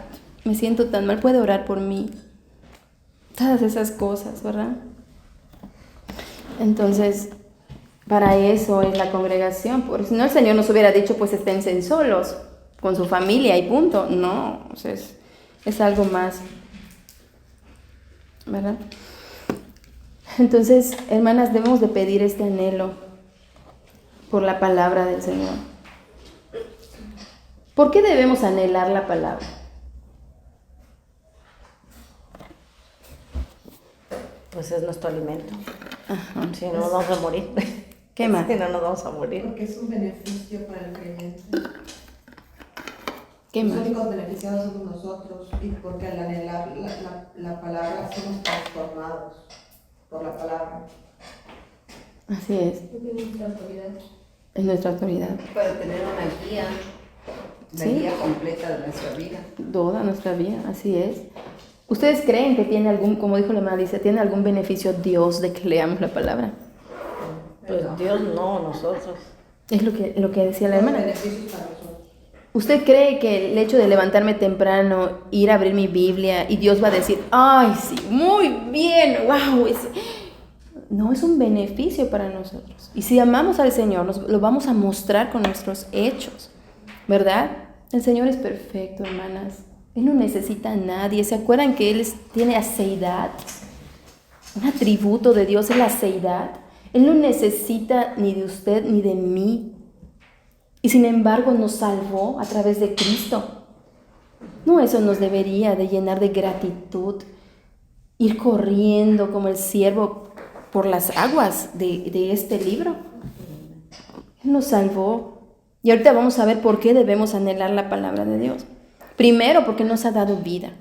me siento tan mal, puede orar por mí. Todas esas cosas, ¿verdad? Entonces, para eso es la congregación, porque si no el Señor nos hubiera dicho, pues esténse solos, con su familia y punto. No, o sea, es algo más, ¿verdad? Entonces, hermanas, debemos de pedir este anhelo por la palabra del Señor. ¿Por qué debemos anhelar la palabra? Pues es nuestro alimento. Ajá. Si no, nos vamos a morir. ¿Qué más? Si no, nos vamos a morir. Porque es un beneficio para el creyente. ¿Qué Los más? únicos beneficiados somos nosotros, y porque al anhelar la palabra somos transformados por la palabra. Así es, Nuestra autoridad. es nuestra autoridad. Para tener una guía, la Sí. guía completa de nuestra vida. Toda nuestra vida, así es. ¿Ustedes creen que tiene algún, como dijo la hermana Alicia, tiene algún beneficio Dios de que leamos la palabra? Pues Dios no, nosotros. Es lo que decía la Son hermana. beneficios para nosotros. ¿Usted cree que el hecho de levantarme temprano, ir a abrir mi Biblia y Dios va a decir, ay, sí, muy bien, wow, no, es un beneficio para nosotros? Y si amamos al Señor, lo vamos a mostrar con nuestros hechos, ¿verdad? El Señor es perfecto, hermanas. Él no necesita a nadie. ¿Se acuerdan que Él tiene aceidad? Un atributo de Dios es la aceidad. Él no necesita ni de usted ni de mí. Y sin embargo nos salvó a través de Cristo. No, eso nos debería de llenar de gratitud. Ir corriendo como el ciervo por las aguas de este libro. Él nos salvó. Y ahorita vamos a ver por qué debemos anhelar la palabra de Dios. Primero, porque nos ha dado vida.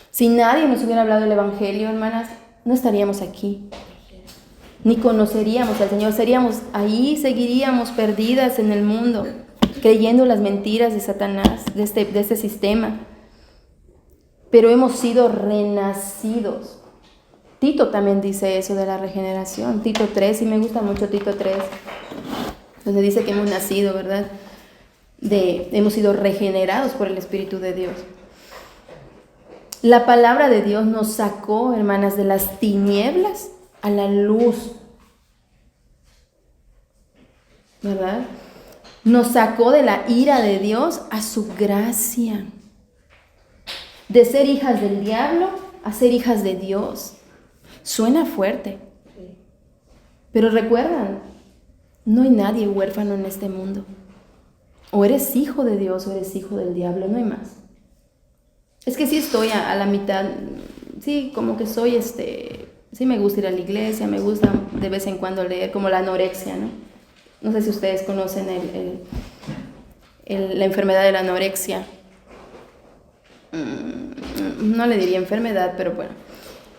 Si nadie nos hubiera hablado del Evangelio, hermanas, no estaríamos aquí. Ni conoceríamos al Señor. Seríamos ahí, seguiríamos perdidas en el mundo, creyendo las mentiras de Satanás, de este sistema. Pero hemos sido renacidos. Tito también dice eso de la regeneración. Tito 3, y me gusta mucho Tito 3, donde dice que hemos nacido, ¿verdad? Hemos sido regenerados por el Espíritu de Dios. La palabra de Dios nos sacó, hermanas, de las tinieblas a la luz, ¿verdad? Nos sacó de la ira de Dios a su gracia. De ser hijas del diablo a ser hijas de Dios. Suena fuerte. Pero recuerdan, no hay nadie huérfano en este mundo. O eres hijo de Dios o eres hijo del diablo, no hay más. Es que sí estoy a la mitad, sí, como que soy, sí me gusta ir a la iglesia, me gusta de vez en cuando leer, como la anorexia, ¿no? No sé si ustedes conocen la enfermedad de la anorexia. No le diría enfermedad, pero bueno,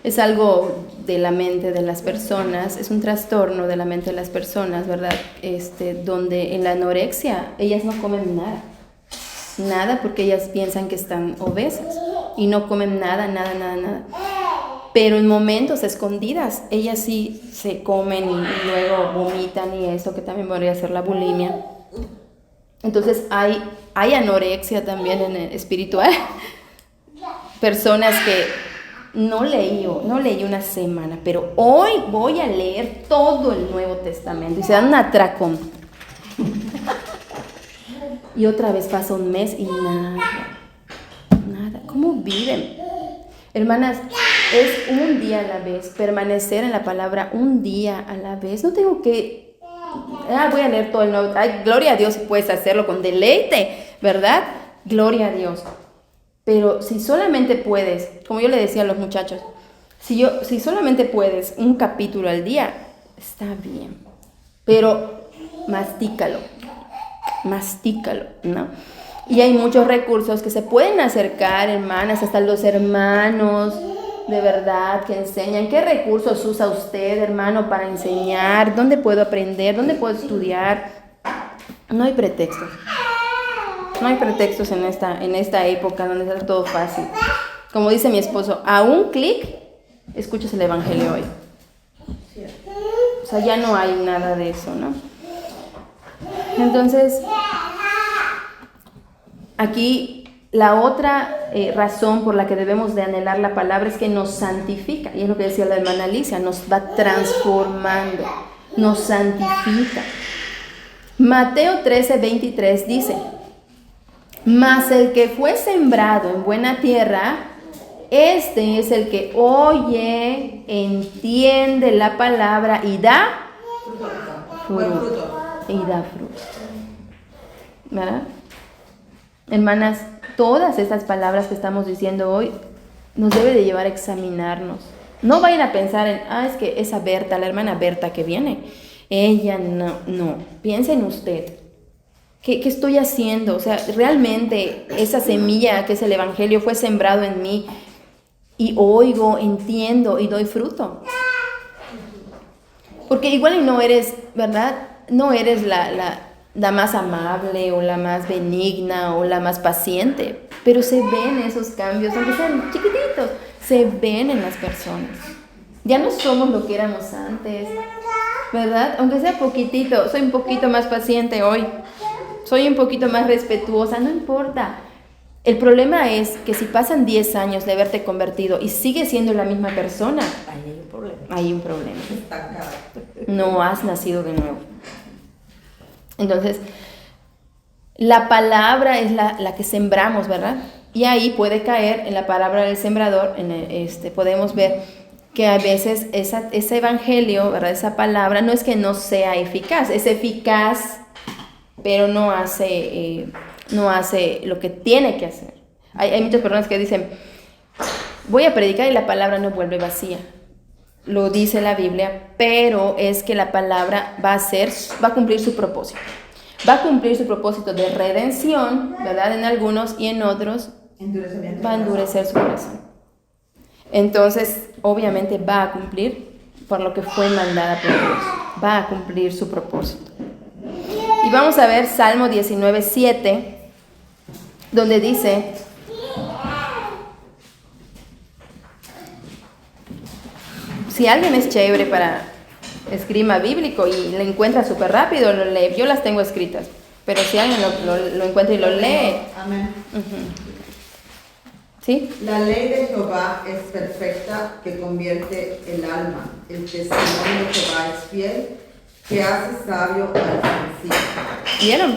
es algo de la mente de las personas, es un trastorno de la mente de las personas, ¿verdad? Donde en la anorexia ellas no comen nada porque ellas piensan que están obesas y no comen nada. Pero en momentos escondidas, ellas sí se comen y luego vomitan y eso, que también podría ser la bulimia. Entonces hay anorexia también en el espiritual. Personas que no leí una semana, pero hoy voy a leer todo el Nuevo Testamento y se dan un atracón. Y otra vez pasa un mes y nada. ¿Cómo viven? Hermanas, es un día a la vez, permanecer en la palabra un día a la vez. No tengo que, voy a leer todo el Nuevo. Ay, gloria a Dios si puedes hacerlo con deleite, ¿verdad? Gloria a Dios. Pero si solamente puedes, como yo le decía a los muchachos, si solamente puedes un capítulo al día, está bien. Pero mastícalo, ¿no? Y hay muchos recursos que se pueden acercar, hermanas, hasta los hermanos, de verdad, que enseñan. ¿Qué recursos usa usted, hermano, para enseñar? ¿Dónde puedo aprender? ¿Dónde puedo estudiar? No hay pretextos. No hay pretextos en esta época donde está todo fácil. Como dice mi esposo, a un clic, escuchas el Evangelio hoy. O sea, ya no hay nada de eso, ¿no? Entonces, aquí la otra razón por la que debemos de anhelar la palabra es que nos santifica. Y es lo que decía la hermana Alicia, nos va transformando, nos santifica. Mateo 13:23 dice: mas el que fue sembrado en buena tierra, este es el que oye, entiende la palabra y da fruto. Y da fruto. ¿Verdad? Hermanas, todas estas palabras que estamos diciendo hoy nos debe de llevar a examinarnos. No vayan a pensar en, es que esa Berta, la hermana Berta que viene, ella no. Piensa en usted. ¿Qué estoy haciendo? O sea, realmente esa semilla que es el Evangelio fue sembrado en mí y oigo, entiendo y doy fruto. Porque igual y no eres, ¿verdad? No eres la más amable o la más benigna o la más paciente, pero se ven esos cambios, aunque sean chiquititos, se ven en las personas. Ya no somos lo que éramos antes, ¿verdad? Aunque sea poquitito, soy un poquito más paciente hoy. Soy un poquito más respetuosa, no importa. El problema es que si pasan 10 años de haberte convertido y sigues siendo la misma persona, hay un problema. No has nacido de nuevo. Entonces, la palabra es la que sembramos, ¿verdad? Y ahí puede caer en la palabra del sembrador, podemos ver que a veces ese evangelio, ¿verdad? Esa palabra no es que no sea eficaz, es eficaz, pero no hace lo que tiene que hacer. Hay muchas personas que dicen, voy a predicar y la palabra no vuelve vacía. Lo dice la Biblia, pero es que la palabra va a cumplir su propósito. Va a cumplir su propósito de redención, ¿verdad? En algunos, y en otros va a endurecer su corazón. Entonces, obviamente va a cumplir por lo que fue mandada por Dios. Va a cumplir su propósito. Y vamos a ver Salmo 19:7, donde dice: si alguien es chévere para esgrima bíblico y lo encuentra súper rápido, lo lee. Yo las tengo escritas, pero si alguien lo encuentra y lo lee. Amén. ¿Sí? La ley de Jehová es perfecta, que convierte el alma. El testimonio de Jehová es fiel, que hace sabio al sencillo. ¿Vieron?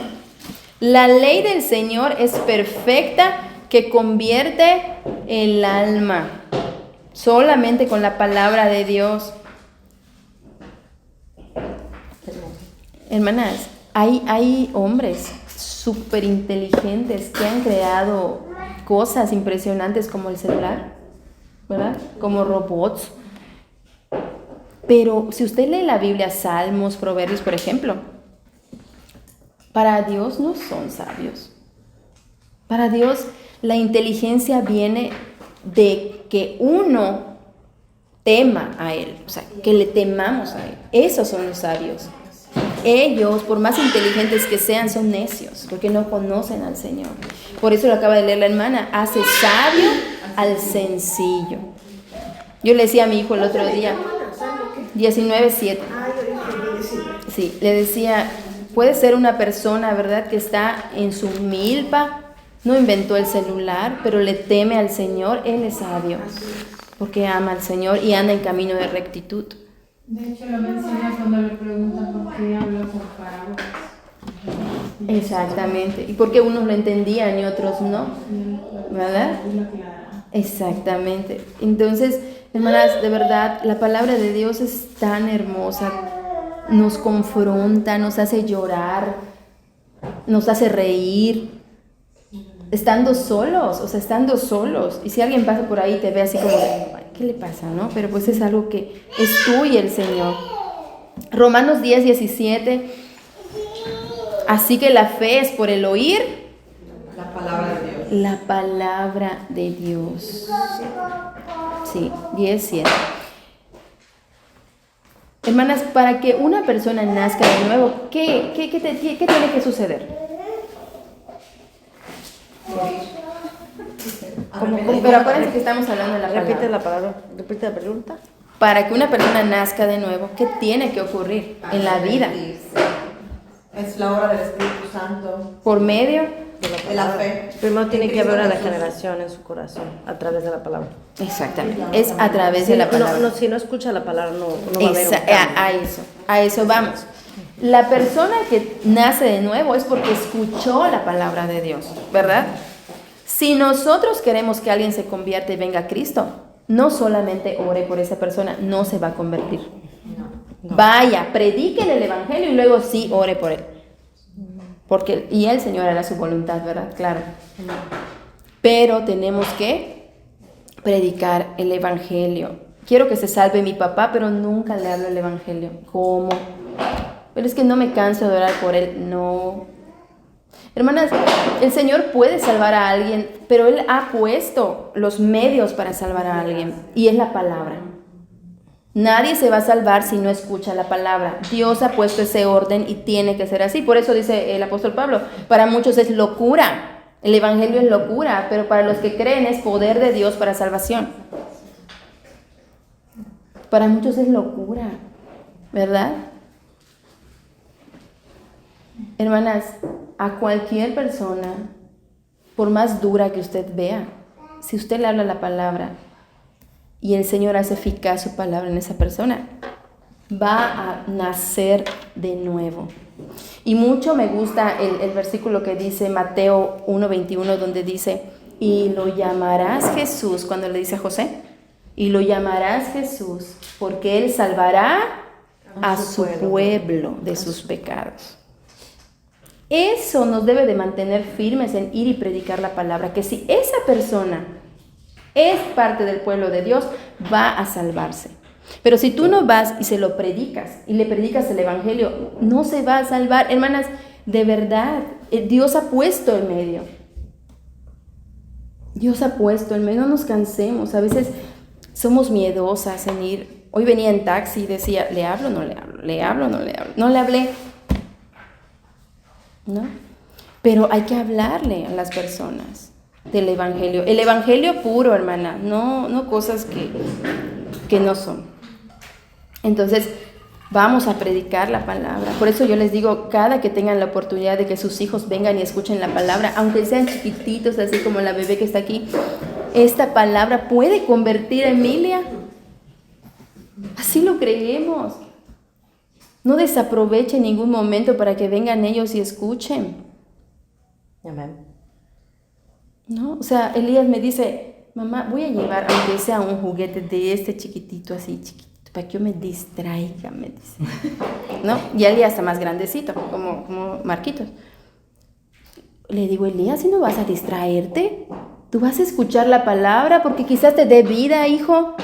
La ley del Señor es perfecta, que convierte el alma. Solamente con la palabra de Dios. Hermanas, hay hombres súper inteligentes que han creado cosas impresionantes como el celular, ¿verdad? Como robots. Pero si usted lee la Biblia, Salmos, Proverbios, por ejemplo, Para Dios no son sabios. Para Dios la inteligencia viene de que uno tema a Él, o sea, que le temamos a Él. Esos son los sabios. Ellos, por más inteligentes que sean, son necios, porque no conocen al Señor. Por eso lo acaba de leer la hermana, hace sabio al sencillo. Yo le decía a mi hijo el otro día, 19:7. Sí, le decía, puede ser una persona, ¿verdad?, que está en su milpa, no inventó el celular, pero le teme al Señor, él es sabio, porque ama al Señor y anda en camino de rectitud. De hecho, lo menciona cuando le preguntan por qué habla con parábolas. Exactamente, y porque unos lo entendían y otros no, ¿verdad? Exactamente. Entonces, hermanas, de verdad, la palabra de Dios es tan hermosa, nos confronta, nos hace llorar, nos hace reír, estando solos, y si alguien pasa por ahí y te ve así como de, ¿qué le pasa, no? Pero pues es algo que es tú y el Señor. Romanos 10:17, así que la fe es por el oír La palabra de Dios. la palabra de Dios. Sí, 10:7. Hermanas, para que una persona nazca de nuevo, ¿qué tiene que suceder? Pero acuérdense que estamos hablando de la palabra. Repite la palabra, repite la pregunta. Para que una persona nazca de nuevo, ¿qué tiene que ocurrir en la vida? Es la obra del Espíritu Santo. Por medio De la fe. Primero tiene En que haber Cristo una Jesús. regeneración en su corazón a través de la palabra. Exactamente, es a través de la palabra. Si no escucha la palabra, no va a haber un cambio. A eso vamos. La persona que nace de nuevo es porque escuchó la palabra de Dios, ¿verdad? Si nosotros queremos que alguien se convierta y venga a Cristo, no solamente ore por esa persona, no se va a convertir. Vaya, predíquele el evangelio y luego sí ore por él. Y el Señor hará su voluntad, ¿verdad? Claro. Pero tenemos que predicar el evangelio. Quiero que se salve mi papá, pero nunca le hablo el evangelio. ¿Cómo? Pero es que no me canso de orar por él. No. Hermanas, el Señor puede salvar a alguien, pero Él ha puesto los medios para salvar a alguien, y es la palabra. Nadie se va a salvar si no escucha la palabra. Dios ha puesto ese orden y tiene que ser así. Por eso dice el apóstol Pablo, para muchos es locura. El evangelio es locura, pero para los que creen es poder de Dios para salvación. Para muchos es locura, ¿verdad? Hermanas, a cualquier persona, por más dura que usted vea, si usted le habla la palabra y el Señor hace eficaz su palabra en esa persona, va a nacer de nuevo. Y mucho me gusta el versículo que dice Mateo 1:21, donde dice, y lo llamarás Jesús, cuando le dice a José, y lo llamarás Jesús, porque Él salvará a su pueblo de sus pecados. Eso nos debe de mantener firmes en ir y predicar la palabra, que si esa persona es parte del pueblo de Dios, va a salvarse. Pero si tú no vas y se lo predicas, y le predicas el evangelio, no se va a salvar. Hermanas, de verdad, Dios ha puesto el medio. Dios ha puesto el medio, no nos cansemos. A veces somos miedosas en ir. Hoy venía en taxi y decía, ¿le hablo o no le hablo? ¿Le hablo o no le hablo? No le hablé. ¿No? Pero hay que hablarle a las personas del evangelio. El evangelio puro, hermana, no cosas que no son. Entonces, vamos a predicar la palabra. Por eso yo les digo, cada que tengan la oportunidad de que sus hijos vengan y escuchen la palabra, aunque sean chiquititos, así como la bebé que está aquí, esta palabra puede convertir a Emilia. Así lo creemos. No desaproveche ningún momento para que vengan ellos y escuchen. Amén. ¿No? O sea, Elías me dice, mamá, voy a llevar, aunque sea un juguete de este chiquitito, así chiquitito, para que yo me distraiga, me dice. ¿No? Y Elías está más grandecito, como Marquitos. Le digo, Elías, ¿si no vas a distraerte? Tú vas a escuchar la palabra porque quizás te dé vida, hijo.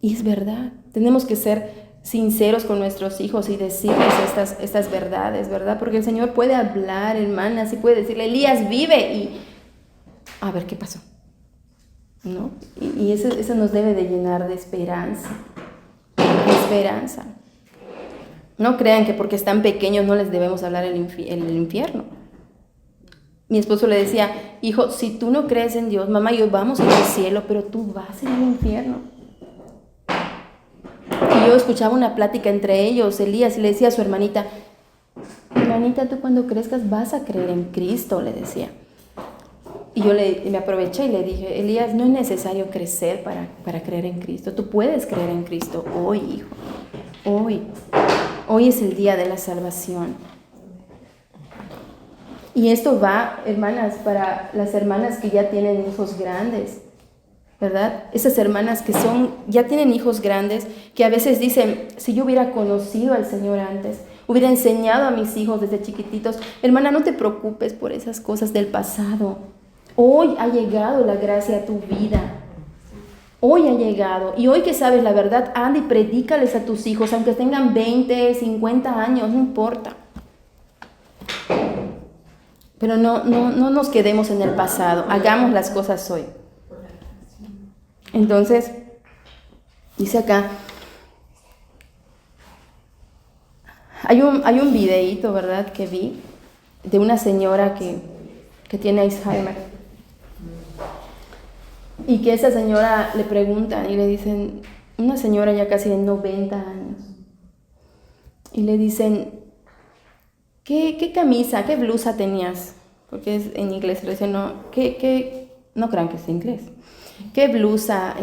Y es verdad, tenemos que ser sinceros con nuestros hijos y decirles estas verdades, ¿verdad? Porque el Señor puede hablar, hermanas, y puede decirle, Elías vive, y a ver qué pasó, ¿no? Y eso nos debe de llenar de esperanza, No crean que porque están pequeños no les debemos hablar el infierno. Mi esposo le decía, hijo, si tú no crees en Dios, mamá y yo vamos a ir al cielo, pero tú vas a ir al infierno. Y yo escuchaba una plática entre ellos, Elías, y le decía a su hermanita, tú cuando crezcas vas a creer en Cristo, le decía. Y yo me aproveché y le dije, Elías, no es necesario crecer para creer en Cristo. Tú puedes creer en Cristo hoy, hijo. Hoy es el día de la salvación. Y esto va, hermanas, para las hermanas que ya tienen hijos grandes, ¿verdad? Esas hermanas que ya tienen hijos grandes, que a veces dicen, si yo hubiera conocido al Señor antes, hubiera enseñado a mis hijos desde chiquititos. Hermana, no te preocupes por esas cosas del pasado. Hoy ha llegado la gracia a tu vida. Hoy ha llegado. Y hoy que sabes la verdad, anda y predícales a tus hijos, aunque tengan 20, 50 años, no importa. Pero no nos quedemos en el pasado. Hagamos las cosas hoy. Entonces, dice acá, hay un videíto, ¿verdad?, que vi de una señora que tiene Alzheimer. Y que esa señora le preguntan y le dicen, una señora ya casi de 90 años, y le dicen, ¿qué camisa, qué blusa tenías? Porque es en inglés, le dicen, no crean que es inglés. ¿Qué blusa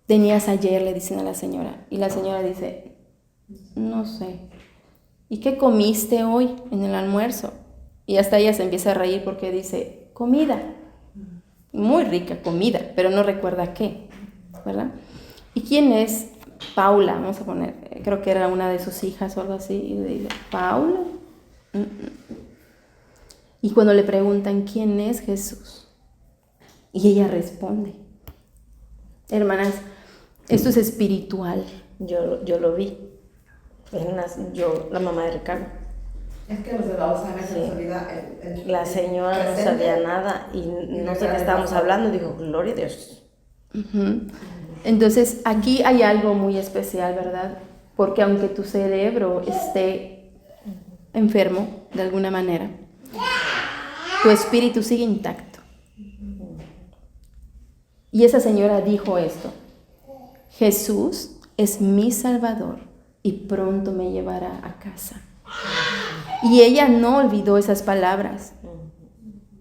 tenías ayer? Le dicen a la señora. Y la señora dice, no sé. ¿Y qué comiste hoy en el almuerzo? Y hasta ella se empieza a reír porque dice, comida. Muy rica comida, pero no recuerda qué, ¿verdad? ¿Y quién es Paula? Vamos a poner, creo que era una de sus hijas o algo así. Y le dice, ¿Paula? Y cuando le preguntan, ¿quién es Jesús? Y ella responde. Hermanas, esto es espiritual. Yo lo vi. La mamá de Ricardo. Es que los de la Alzheimer se les olvida La señora no sabía nada y no sé qué estábamos hablando. Dijo, gloria a Dios. Uh-huh. Entonces, aquí hay algo muy especial, ¿verdad? Porque aunque tu cerebro esté enfermo de alguna manera, tu espíritu sigue intacto. Y esa señora dijo esto: Jesús es mi Salvador y pronto me llevará a casa. Y ella no olvidó esas palabras.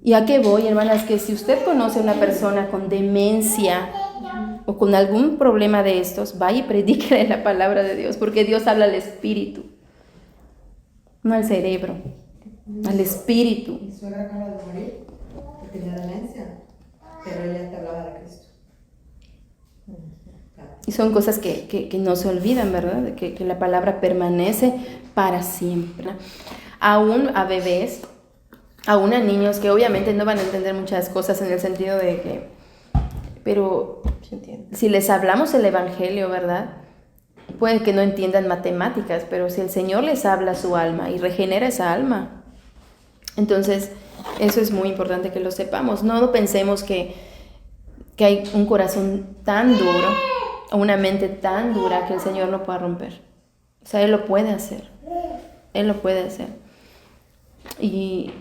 ¿Y a qué voy, hermanas? Que si usted conoce a una persona con demencia o con algún problema de estos, vaya y predíquele la palabra de Dios, porque Dios habla al espíritu, no al cerebro, al espíritu. Mi suegra acaba de morir porque tenía demencia, pero ella te hablaba de Cristo. Y son cosas que no se olvidan, ¿verdad? Que la palabra permanece para siempre. Aún a bebés, aún a niños que obviamente no van a entender muchas cosas en el sentido de que, pero si les hablamos el evangelio, ¿verdad? Puede que no entiendan matemáticas, pero si el Señor les habla a su alma y regenera esa alma, entonces eso es muy importante que lo sepamos. No pensemos que hay un corazón tan duro o una mente tan dura que el Señor no pueda romper. O sea, Él lo puede hacer. Él lo puede hacer. Y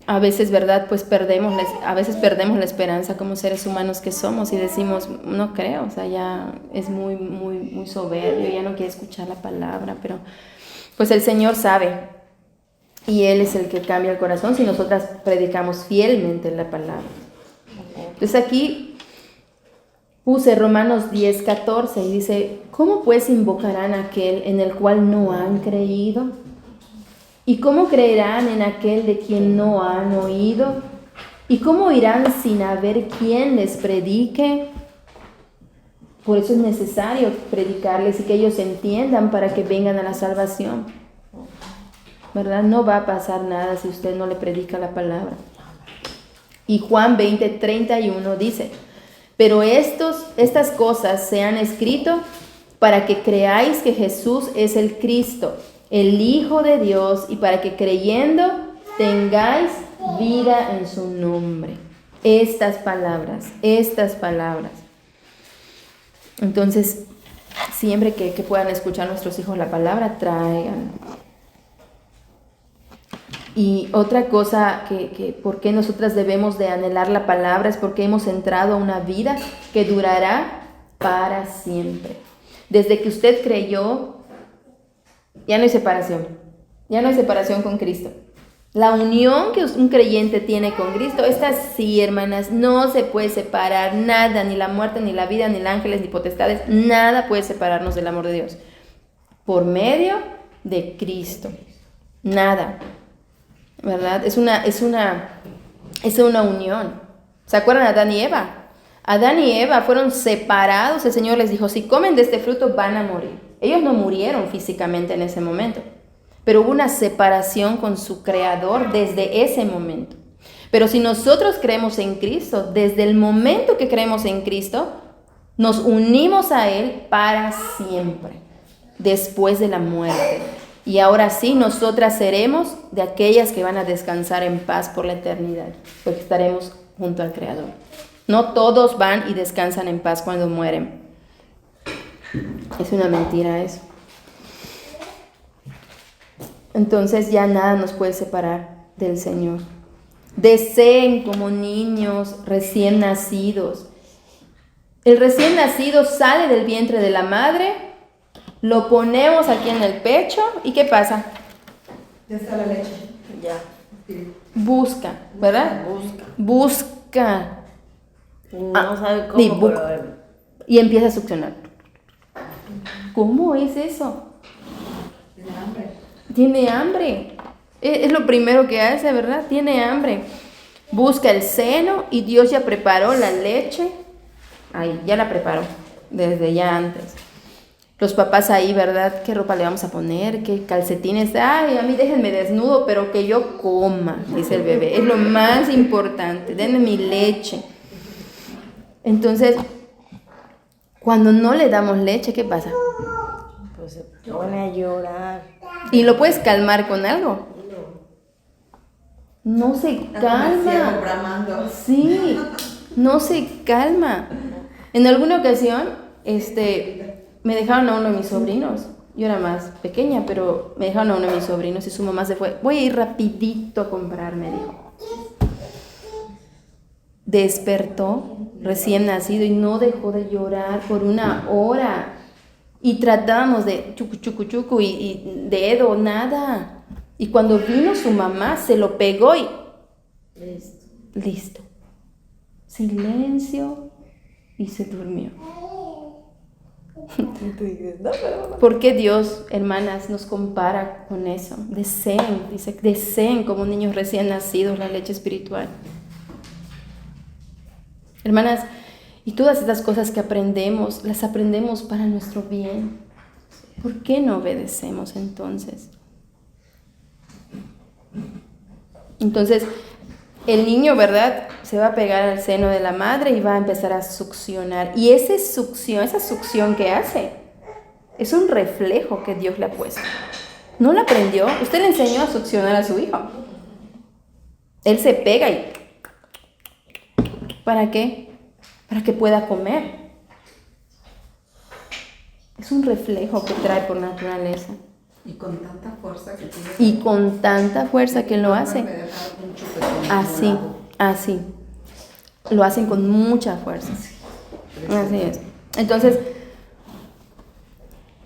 a veces, ¿verdad? Pues perdemos la esperanza como seres humanos que somos y decimos, no creo, o sea, ya es muy, muy, muy soberbio, ya no quiere escuchar la palabra, pero pues el Señor sabe y Él es el que cambia el corazón si nosotras predicamos fielmente la palabra. Entonces aquí puse Romanos 10:14 y dice, ¿cómo pues invocarán a aquel en el cual no han creído? ¿Y cómo creerán en aquel de quien no han oído? ¿Y cómo irán sin haber quien les predique? Por eso es necesario predicarles y que ellos entiendan para que vengan a la salvación, ¿verdad? No va a pasar nada si usted no le predica la palabra. Y Juan 20:31 dice, pero estas cosas se han escrito para que creáis que Jesús es el Cristo, el Hijo de Dios, y para que creyendo tengáis vida en su nombre. Estas palabras. Entonces, siempre que puedan escuchar nuestros hijos la palabra, traigan. Y otra cosa que por qué nosotras debemos de anhelar la palabra es porque hemos entrado a una vida que durará para siempre. Desde que usted creyó, ya no hay separación. Ya no hay separación con Cristo. La unión que un creyente tiene con Cristo, esta sí, hermanas, no se puede separar nada, ni la muerte, ni la vida, ni los ángeles, ni potestades, nada puede separarnos del amor de Dios. Por medio de Cristo. Nada. ¿Verdad? Es una unión. ¿Se acuerdan de Adán y Eva? Adán y Eva fueron separados. El Señor les dijo, si comen de este fruto van a morir. Ellos no murieron físicamente en ese momento, pero hubo una separación con su Creador desde ese momento. Pero si nosotros creemos en Cristo, desde el momento que creemos en Cristo, nos unimos a Él para siempre, después de la muerte. Y ahora sí, nosotras seremos de aquellas que van a descansar en paz por la eternidad, porque estaremos junto al Creador. No todos van y descansan en paz cuando mueren. Es una mentira eso. Entonces ya nada nos puede separar del Señor. Deseen como niños recién nacidos. El recién nacido sale del vientre de la madre, lo ponemos aquí en el pecho y ¿qué pasa? Ya está la leche. Ya. Busca, ¿verdad? Busca. No sabe y cómo, bu- pero y empieza a succionar. ¿Cómo es eso? Tiene hambre. Tiene hambre. Es lo primero que hace, ¿verdad? Tiene hambre. Busca el seno y Dios ya preparó la leche. Ahí, ya la preparó desde ya antes. Los papás ahí, ¿verdad? ¿Qué ropa le vamos a poner? ¿Qué calcetines? Ay, a mí déjenme desnudo, pero que yo coma, dice el bebé. Es lo más importante. Denme mi leche. Entonces, cuando no le damos leche, ¿qué pasa? pues se pone a llorar. ¿Y lo puedes calmar con algo? No se Está como el ciego calma. bramando. Sí, no se calma. En alguna ocasión, me dejaron a uno de mis sobrinos. Yo era más pequeña, pero me dejaron a uno de mis sobrinos y su mamá se fue. Voy a ir rapidito a comprar, me dijo. Despertó recién nacido y no dejó de llorar por 1 hora. Y tratábamos de chucu, chucu, chucu y dedo, nada. Y cuando vino su mamá, se lo pegó y listo. Silencio y se durmió. ¿Por qué Dios, hermanas, nos compara con eso? Deseen, dice, deseen como niños recién nacidos la leche espiritual. Hermanas, y todas estas cosas que aprendemos, las aprendemos para nuestro bien. ¿Por qué no obedecemos entonces? Entonces, el niño, ¿verdad? Se va a pegar al seno de la madre y va a empezar a succionar. Y esa succión que hace, es un reflejo que Dios le ha puesto. ¿No la aprendió? Usted le enseñó a succionar a su hijo. Él se pega y... ¿Para qué? Para que pueda comer. Es un reflejo que trae por naturaleza. Y con tanta fuerza que tiene. Y con tanta fuerza que lo hace. Me dejaron un chupetón Así, morado. así. Lo hacen con mucha fuerza. Así es. Entonces,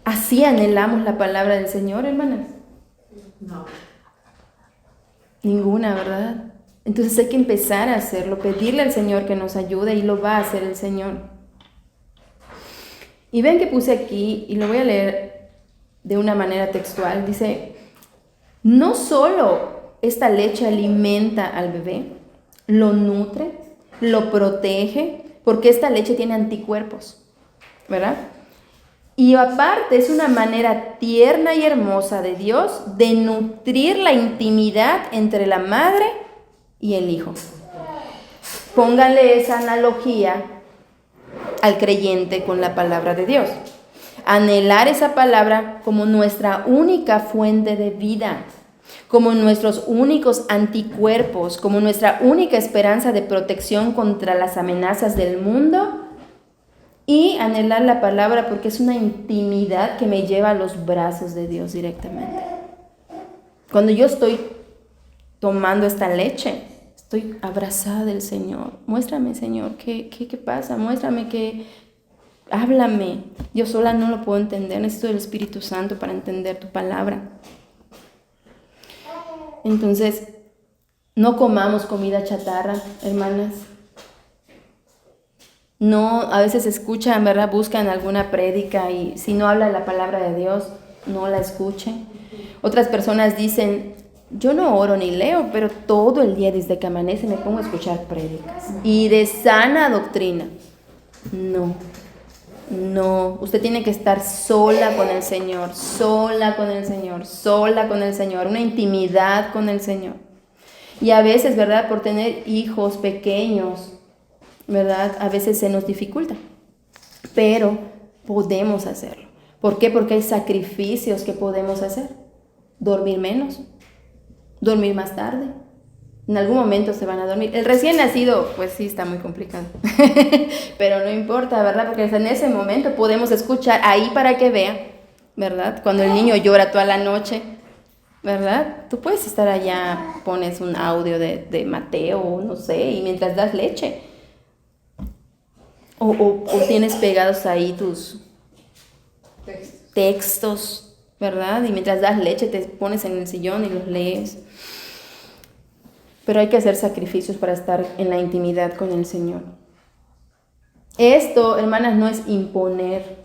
así anhelamos la palabra del Señor, hermanas. No. Ninguna, ¿verdad? Entonces hay que empezar a hacerlo, pedirle al Señor que nos ayude y lo va a hacer el Señor. Y ven que puse aquí, y lo voy a leer de una manera textual, dice, no solo esta leche alimenta al bebé, lo nutre, lo protege, porque esta leche tiene anticuerpos, ¿verdad? Y aparte es una manera tierna y hermosa de Dios de nutrir la intimidad entre la madre y el hijo. Pónganle esa analogía al creyente con la palabra de Dios. anhelar esa palabra como nuestra única fuente de vida, como nuestros únicos anticuerpos, como nuestra única esperanza de protección contra las amenazas del mundo, y anhelar la palabra porque es una intimidad que me lleva a los brazos de Dios directamente. Cuando yo estoy tomando esta leche, estoy abrazada del Señor. Muéstrame, Señor, ¿qué pasa? Muéstrame háblame. Yo sola no lo puedo entender, necesito del Espíritu Santo para entender tu palabra. Entonces, no comamos comida chatarra, hermanas. No, a veces escuchan, ¿verdad? Buscan alguna prédica y si no habla la palabra de Dios, no la escuchen. Otras personas dicen, yo no oro ni leo, pero todo el día desde que amanece me pongo a escuchar prédicas. Y de sana doctrina. No, usted tiene que estar sola con el Señor, sola con el Señor, sola con el Señor, una intimidad con el Señor. Y a veces, ¿verdad? Por tener hijos pequeños, ¿verdad? A veces se nos dificulta, pero podemos hacerlo. ¿Por qué? Porque hay sacrificios que podemos hacer. Dormir menos, dormir más tarde. En algún momento se van a dormir. El recién nacido, pues sí, está muy complicado. Pero no importa, ¿verdad? Porque en ese momento podemos escuchar ahí para que vea, ¿verdad? Cuando el niño llora toda la noche, ¿verdad? Tú puedes estar allá, pones un audio de Mateo, no sé, y mientras das leche. O tienes pegados ahí tus textos, ¿verdad? Y mientras das leche te pones en el sillón y los lees. Pero hay que hacer sacrificios para estar en la intimidad con el Señor. Esto, hermanas, no es imponer.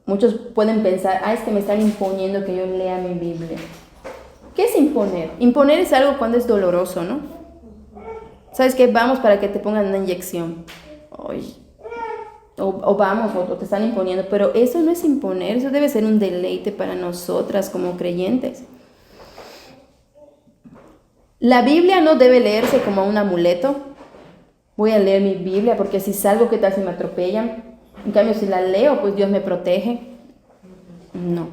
Muchos pueden pensar, es que me están imponiendo que yo lea mi Biblia. ¿Qué es imponer? Imponer es algo cuando es doloroso, ¿no? ¿Sabes qué? Vamos para que te pongan una inyección. O vamos, o te están imponiendo. Pero eso no es imponer, eso debe ser un deleite para nosotras como creyentes. La Biblia no debe leerse como un amuleto. Voy a leer mi Biblia porque si salgo, ¿qué tal si me atropellan? En cambio, si la leo, pues Dios me protege. No.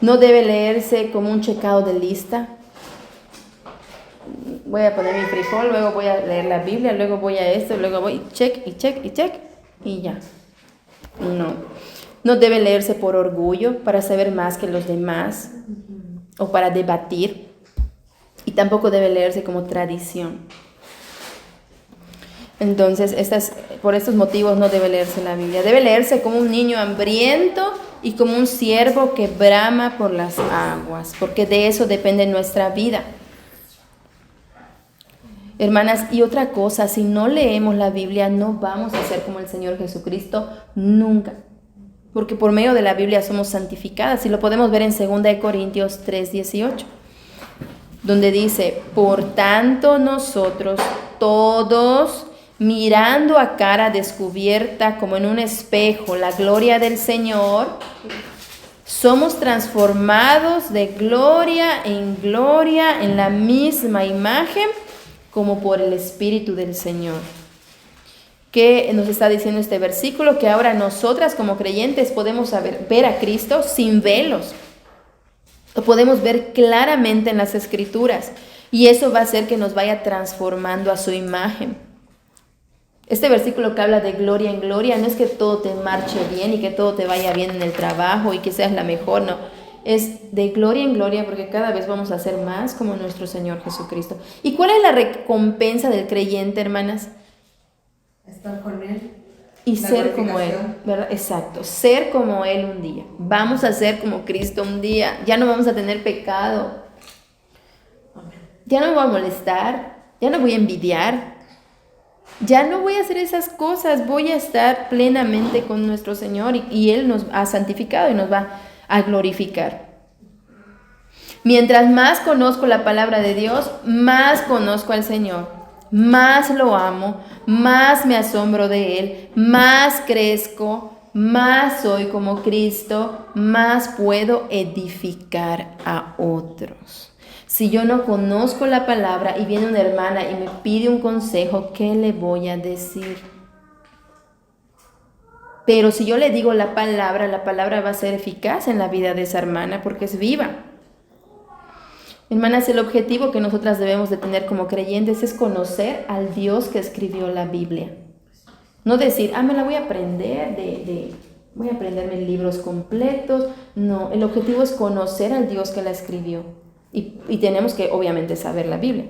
No debe leerse como un checado de lista. Voy a poner mi frijol, luego voy a leer la Biblia, luego voy a esto, luego voy check, y ya. No. No debe leerse por orgullo, para saber más que los demás, o para debatir. Y tampoco debe leerse como tradición. Entonces, por estos motivos no debe leerse la Biblia. Debe leerse como un niño hambriento y como un ciervo que brama por las aguas, porque de eso depende nuestra vida. Hermanas, y otra cosa, si no leemos la Biblia, no vamos a ser como el Señor Jesucristo nunca. Porque por medio de la Biblia somos santificadas, y lo podemos ver en 2 Corintios 3:18. Donde dice, por tanto nosotros todos, mirando a cara descubierta como en un espejo la gloria del Señor, somos transformados de gloria en la misma imagen como por el Espíritu del Señor. ¿Qué nos está diciendo este versículo? Que ahora nosotras como creyentes podemos ver a Cristo sin velos. Lo podemos ver claramente en las Escrituras y eso va a hacer que nos vaya transformando a su imagen. Este versículo que habla de gloria en gloria no es que todo te marche bien y que todo te vaya bien en el trabajo y que seas la mejor, no. Es de gloria en gloria porque cada vez vamos a ser más como nuestro Señor Jesucristo. ¿Y cuál es la recompensa del creyente, hermanas? Estar con Él. Y ser como Él, ¿verdad? Exacto, ser como Él un día. Vamos a ser como Cristo un día. Ya no vamos a tener pecado. Ya no me voy a molestar. Ya no voy a envidiar. Ya no voy a hacer esas cosas. Voy a estar plenamente con nuestro Señor y Él nos ha santificado y nos va a glorificar. Mientras más conozco la palabra de Dios, más conozco al Señor. Más lo amo, más me asombro de Él, más crezco, más soy como Cristo, más puedo edificar a otros. Si yo no conozco la palabra y viene una hermana y me pide un consejo, ¿qué le voy a decir? Pero si yo le digo la palabra va a ser eficaz en la vida de esa hermana porque es viva. Hermanas, el objetivo que nosotras debemos de tener como creyentes es conocer al Dios que escribió la Biblia. No decir, me la voy a aprender, voy a aprenderme libros completos. No, el objetivo es conocer al Dios que la escribió. Y tenemos que, obviamente, saber la Biblia.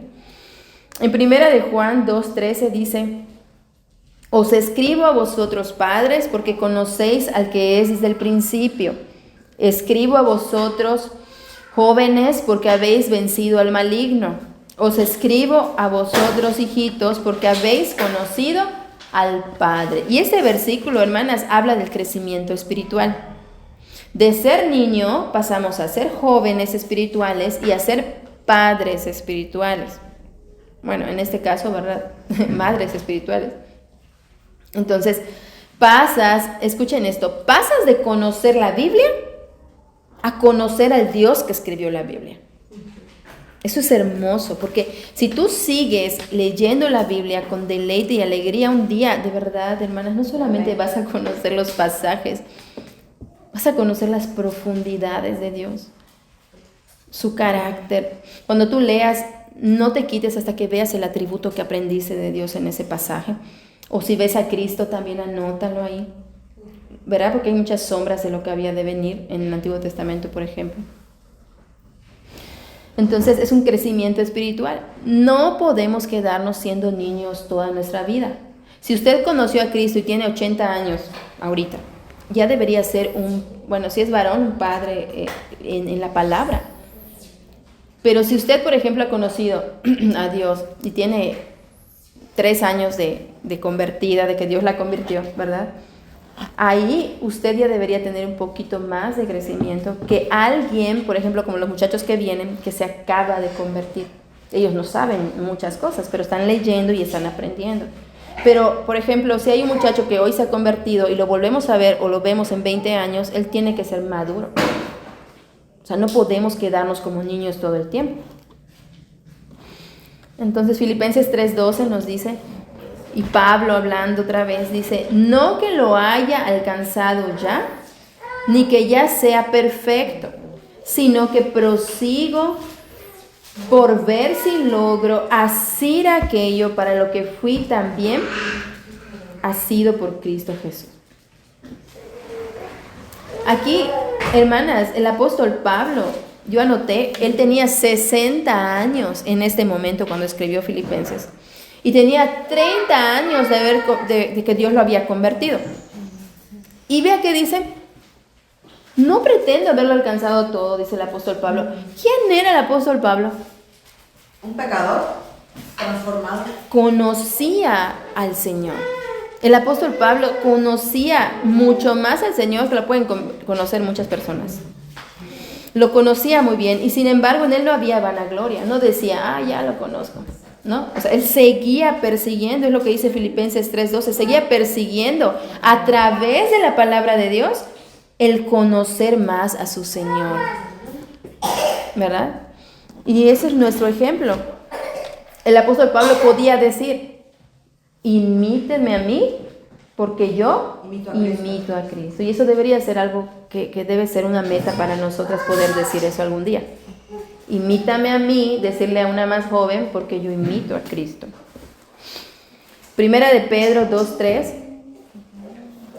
En 1 de Juan 2:13 dice, os escribo a vosotros, padres, porque conocéis al que es desde el principio. Escribo a vosotros, jóvenes, porque habéis vencido al maligno. Os escribo a vosotros, hijitos, porque habéis conocido al Padre. Y este versículo, hermanas, habla del crecimiento espiritual. De ser niño pasamos a ser jóvenes espirituales y a ser padres espirituales. Bueno, en este caso, ¿verdad? Madres espirituales. Entonces, escuchen esto, pasas de conocer la Biblia a conocer al Dios que escribió la Biblia. Eso es hermoso, porque si tú sigues leyendo la Biblia con deleite y alegría un día, de verdad, hermanas, no solamente vas a conocer los pasajes, vas a conocer las profundidades de Dios, su carácter. Cuando tú leas, no te quites hasta que veas el atributo que aprendiste de Dios en ese pasaje. O si ves a Cristo, también anótalo ahí. ¿Verdad? Porque hay muchas sombras de lo que había de venir en el Antiguo Testamento, por ejemplo. Entonces es un crecimiento espiritual. No podemos quedarnos siendo niños toda nuestra vida. Si usted conoció a Cristo y tiene 80 años ahorita, ya debería ser si es varón, un padre en la palabra. Pero si usted, por ejemplo, ha conocido a Dios y tiene 3 años de convertida, de que Dios la convirtió, ¿verdad? Ahí usted ya debería tener un poquito más de crecimiento que alguien, por ejemplo, como los muchachos que vienen, que se acaba de convertir. Ellos no saben muchas cosas, pero están leyendo y están aprendiendo. Pero, por ejemplo, si hay un muchacho que hoy se ha convertido y lo volvemos a ver o lo vemos en 20 años, él tiene que ser maduro. O sea, no podemos quedarnos como niños todo el tiempo. Entonces, Filipenses 3:12 nos dice, y Pablo hablando otra vez dice, no que lo haya alcanzado ya, ni que ya sea perfecto, sino que prosigo por ver si logro asir aquello para lo que fui también asido por Cristo Jesús. Aquí, hermanas, el apóstol Pablo, yo anoté, él tenía 60 años en este momento cuando escribió Filipenses. Y tenía 30 años de que Dios lo había convertido. Y vea que dice, no pretendo haberlo alcanzado todo, dice el apóstol Pablo. ¿Quién era el apóstol Pablo? Un pecador transformado. Conocía al Señor. El apóstol Pablo conocía mucho más al Señor que lo pueden conocer muchas personas. Lo conocía muy bien y sin embargo en él no había vanagloria. No decía, ya lo conozco. ¿No? O sea, él seguía persiguiendo, es lo que dice Filipenses 3:12, seguía persiguiendo a través de la palabra de Dios el conocer más a su Señor, ¿verdad? Y ese es nuestro ejemplo. El apóstol Pablo podía decir, imítenme a mí, porque yo imito a Cristo. Y eso debería ser algo que debe ser una meta para nosotras poder decir eso algún día. Imítame a mí, decirle a una más joven, porque yo imito a Cristo. Primera de Pedro 2:3,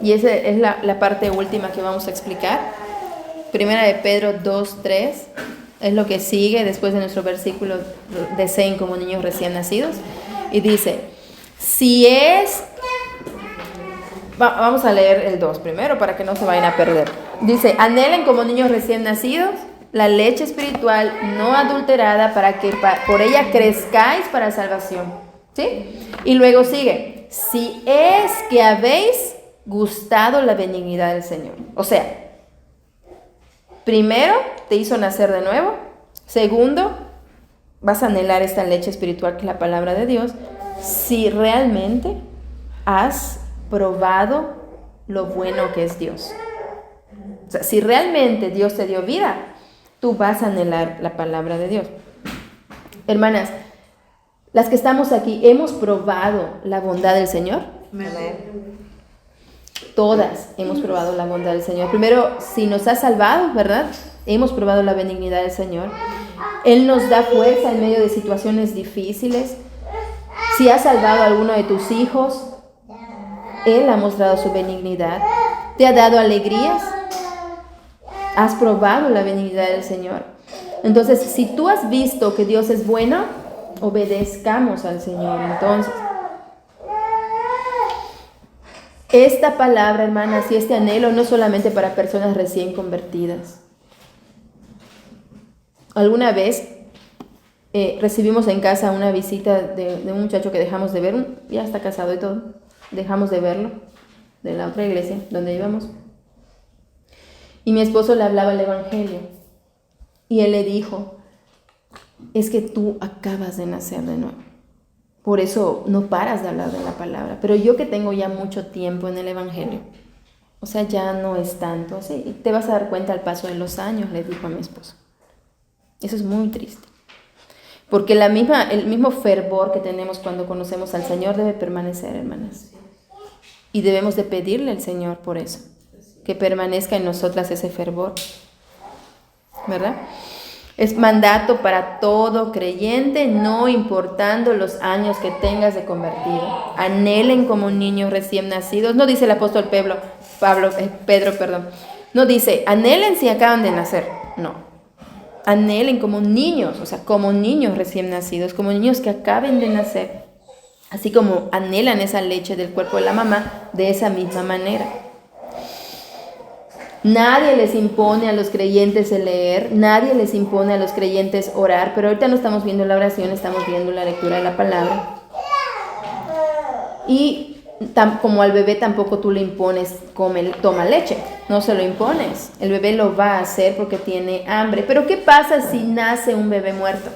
y esa es la parte última que vamos a explicar. Primera de Pedro 2:3 es lo que sigue después de nuestro versículo, deseen como niños recién nacidos. Y dice, vamos a leer el 2 primero para que no se vayan a perder. Dice, anhelen como niños recién nacidos la leche espiritual no adulterada para que por ella crezcáis para salvación. ¿Sí? Y luego sigue, si es que habéis gustado la benignidad del Señor. O sea, primero te hizo nacer de nuevo. Segundo, vas a anhelar esta leche espiritual que es la palabra de Dios. Si realmente has probado lo bueno que es Dios. O sea, si realmente Dios te dio vida, tú vas a anhelar la palabra de Dios. Hermanas, las que estamos aquí, ¿hemos probado la bondad del Señor? Amén. Todas hemos probado la bondad del Señor. Primero, si nos ha salvado, ¿verdad? Hemos probado la benignidad del Señor. Él nos da fuerza en medio de situaciones difíciles. Si has salvado a alguno de tus hijos, Él ha mostrado su benignidad. Te ha dado alegrías. Has probado la benignidad del Señor. Entonces, si tú has visto que Dios es bueno, obedezcamos al Señor. Entonces, esta palabra, hermanas, y este anhelo no es solamente para personas recién convertidas. Alguna vez recibimos en casa una visita de un muchacho que dejamos de ver, ya está casado y todo, dejamos de verlo, de la otra iglesia donde íbamos. Y mi esposo le hablaba el evangelio y él le dijo, es que tú acabas de nacer de nuevo. Por eso no paras de hablar de la palabra. Pero yo que tengo ya mucho tiempo en el evangelio, o sea, ya no es tanto. Sí, te vas a dar cuenta al paso de los años, le dijo a mi esposo. Eso es muy triste. Porque el mismo fervor que tenemos cuando conocemos al Señor debe permanecer, hermanas. Y debemos de pedirle al Señor por eso, que permanezca en nosotras ese fervor, ¿verdad? Es mandato para todo creyente, no importando los años que tengas de convertido. Anhelen como niños recién nacidos. No dice el apóstol Pedro, no dice, anhelen si acaban de nacer. No. Anhelen como niños, o sea, como niños recién nacidos, como niños que acaben de nacer. Así como anhelan esa leche del cuerpo de la mamá, de esa misma manera. Nadie les impone a los creyentes el leer, nadie les impone a los creyentes orar, pero ahorita no estamos viendo la oración, estamos viendo la lectura de la palabra. Y como al bebé tampoco tú le impones, toma leche, no se lo impones. El bebé lo va a hacer porque tiene hambre. Pero ¿qué pasa si nace un bebé muerto?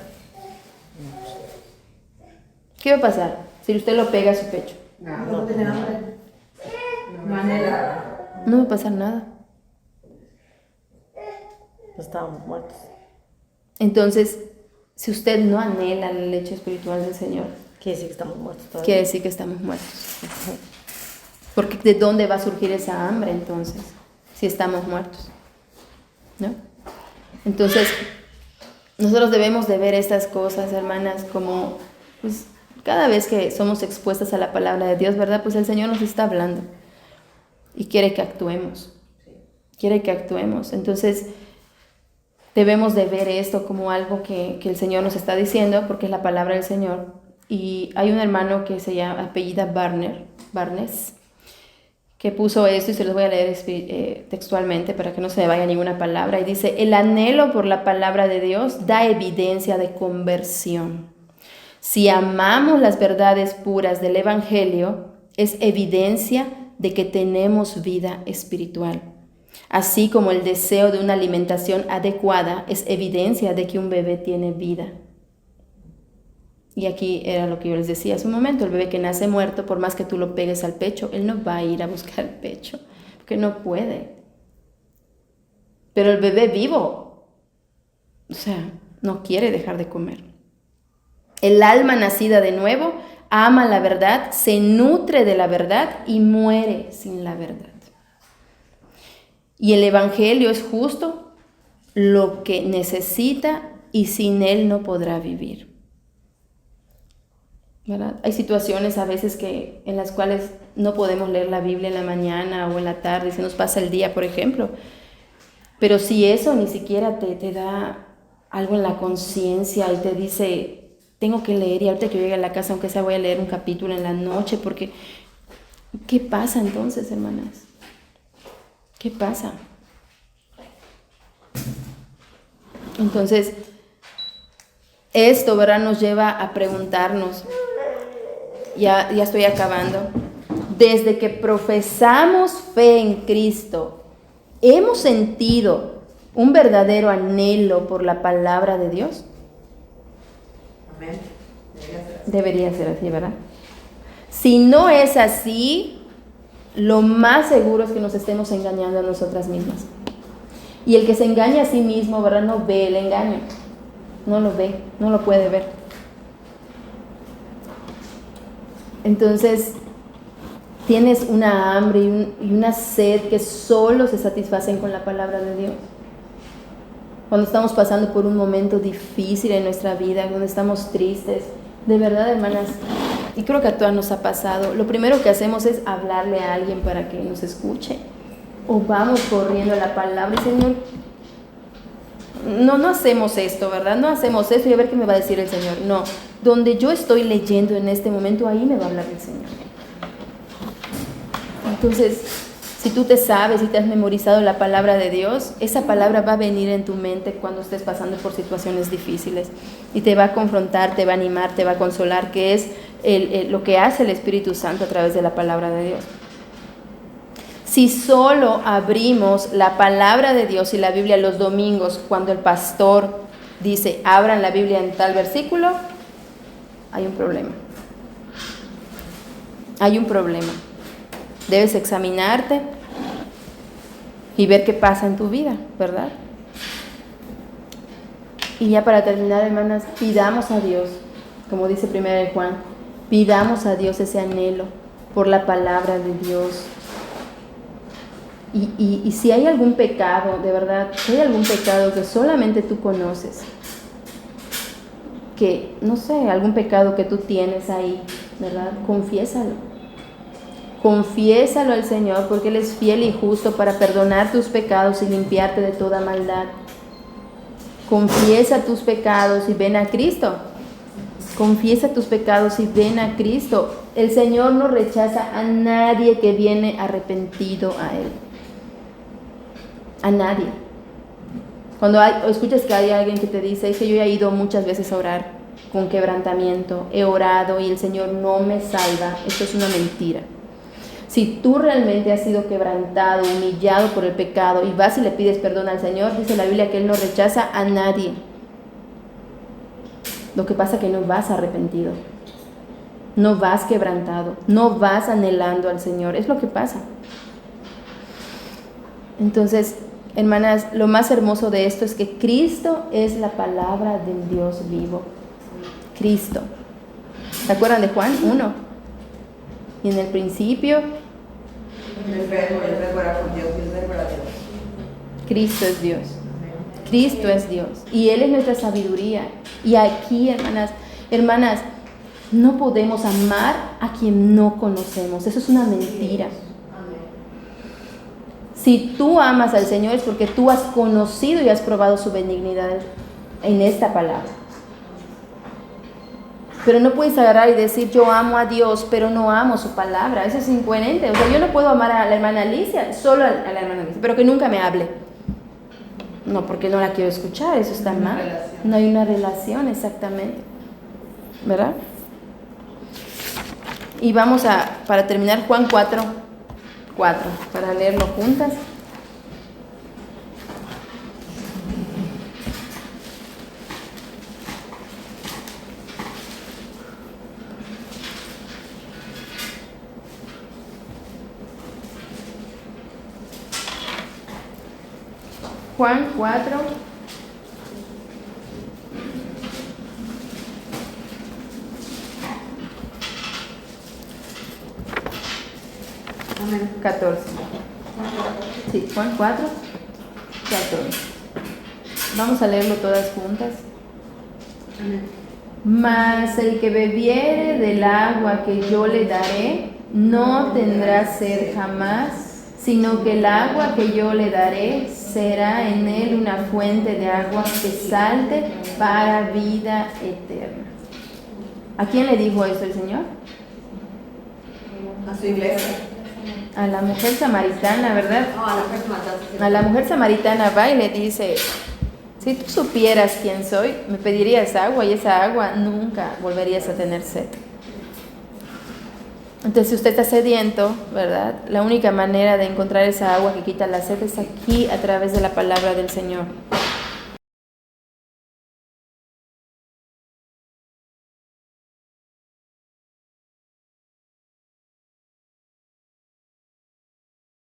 ¿Qué va a pasar si usted lo pega a su pecho? No tiene hambre. No va a pasar nada. Estábamos muertos. Entonces, si usted no anhela la leche espiritual del Señor, Quiere decir que estamos muertos todavía. quiere decir que estamos muertos. Porque ¿de dónde va a surgir esa hambre entonces? Si estamos muertos, ¿no? Entonces, nosotros debemos de ver estas cosas, hermanas, como pues, cada vez que somos expuestas a la palabra de Dios, ¿verdad? Pues el Señor nos está hablando y quiere que actuemos. Quiere que actuemos. Entonces, debemos de ver esto como algo que el Señor nos está diciendo, porque es la palabra del Señor. Y hay un hermano que se llama, apellida Barnes, que puso esto y se los voy a leer textualmente para que no se me vaya ninguna palabra. Y dice, el anhelo por la palabra de Dios da evidencia de conversión. Si amamos las verdades puras del Evangelio, es evidencia de que tenemos vida espiritual. Así como el deseo de una alimentación adecuada es evidencia de que un bebé tiene vida. Y aquí era lo que yo les decía hace un momento, el bebé que nace muerto, por más que tú lo pegues al pecho, él no va a ir a buscar el pecho, porque no puede. Pero el bebé vivo, o sea, no quiere dejar de comer. El alma nacida de nuevo ama la verdad, se nutre de la verdad y muere sin la verdad. Y el Evangelio es justo lo que necesita y sin él no podrá vivir. ¿Verdad? Hay situaciones a veces en las cuales no podemos leer la Biblia en la mañana o en la tarde, se nos pasa el día, por ejemplo. Pero si eso ni siquiera te da algo en la conciencia y te dice, tengo que leer y ahorita que llegue a la casa, aunque sea voy a leer un capítulo en la noche, porque ¿qué pasa entonces, hermanas? ¿Qué pasa? Entonces, esto, ¿verdad?, nos lleva a preguntarnos, ya estoy acabando, desde que profesamos fe en Cristo, ¿hemos sentido un verdadero anhelo por la palabra de Dios? Amén. Debería ser así, ¿verdad? Si no es así, lo más seguro es que nos estemos engañando a nosotras mismas. Y el que se engaña a sí mismo, ¿verdad?, no ve el engaño. No lo ve, no lo puede ver. Entonces, tienes una hambre y una sed que solo se satisfacen con la palabra de Dios. Cuando estamos pasando por un momento difícil en nuestra vida, donde estamos tristes, de verdad, hermanas, y creo que a todas nos ha pasado, lo primero que hacemos es hablarle a alguien para que nos escuche. O vamos corriendo a la palabra y Señor, no hacemos esto, ¿verdad? No hacemos esto y a ver qué me va a decir el Señor. No, donde yo estoy leyendo en este momento, ahí me va a hablar el Señor. Entonces, si tú te sabes y te has memorizado la palabra de Dios, esa palabra va a venir en tu mente cuando estés pasando por situaciones difíciles y te va a confrontar, te va a animar, te va a consolar, que es lo que hace el Espíritu Santo a través de la palabra de Dios. Si solo abrimos la palabra de Dios y la Biblia los domingos cuando el pastor dice, abran la Biblia en tal versículo, hay un problema. Hay un problema. Debes examinarte y ver qué pasa en tu vida, ¿verdad? Y ya para terminar, hermanas, pidamos a Dios, como dice 1 Juan, pidamos a Dios ese anhelo por la palabra de Dios. Y si hay algún pecado, de verdad, si hay algún pecado que solamente tú conoces, que, no sé, algún pecado que tú tienes ahí, ¿verdad? Confiésalo. Confiésalo al Señor, porque Él es fiel y justo para perdonar tus pecados y limpiarte de toda maldad. Confiesa tus pecados y ven a Cristo. Confiesa tus pecados y ven a Cristo. El Señor no rechaza a nadie que viene arrepentido a Él. A nadie. Cuando escuchas que hay alguien que te dice, es que yo he ido muchas veces a orar con quebrantamiento, he orado y el Señor no me salva, esto es una mentira. Si tú realmente has sido quebrantado, humillado por el pecado y vas y le pides perdón al Señor, dice la Biblia que Él no rechaza a nadie. Lo que pasa es que no vas arrepentido, no vas quebrantado, no vas anhelando al Señor, es lo que pasa. Entonces, hermanas, lo más hermoso de esto es que Cristo es la palabra del Dios vivo. Cristo. ¿Se acuerdan de Juan 1? Y en el principio, el verbo era con Dios y el verbo era Dios. Cristo es Dios. Cristo es Dios. Y Él es nuestra sabiduría. Y aquí, hermanas, no podemos amar a quien no conocemos. Eso es una mentira. Si tú amas al Señor es porque tú has conocido y has probado su benignidad en esta palabra. Pero no puedes agarrar y decir, yo amo a Dios, pero no amo su palabra. Eso es incoherente. O sea, yo no puedo amar a la hermana Alicia, solo a la hermana Alicia, pero que nunca me hable. No, porque no la quiero escuchar, eso está mal. No hay una relación, exactamente. ¿Verdad? Y vamos para terminar, Juan 4, para leerlo juntas. Juan 4. Amén. 14. Sí, Juan 4, 14. Vamos a leerlo todas juntas. Amén. Mas el que bebiere del agua que yo le daré, no tendrá sed jamás, sino que el agua que yo le daré será en él una fuente de agua que salte para vida eterna. ¿A quién le dijo esto el Señor? A su iglesia. A la mujer samaritana, ¿verdad? No, a la mujer samaritana. A la mujer samaritana va y le dice, si tú supieras quién soy, me pedirías agua y esa agua nunca volverías a tener sed. Entonces, si usted está sediento, ¿verdad? La única manera de encontrar esa agua que quita la sed es aquí a través de la palabra del Señor.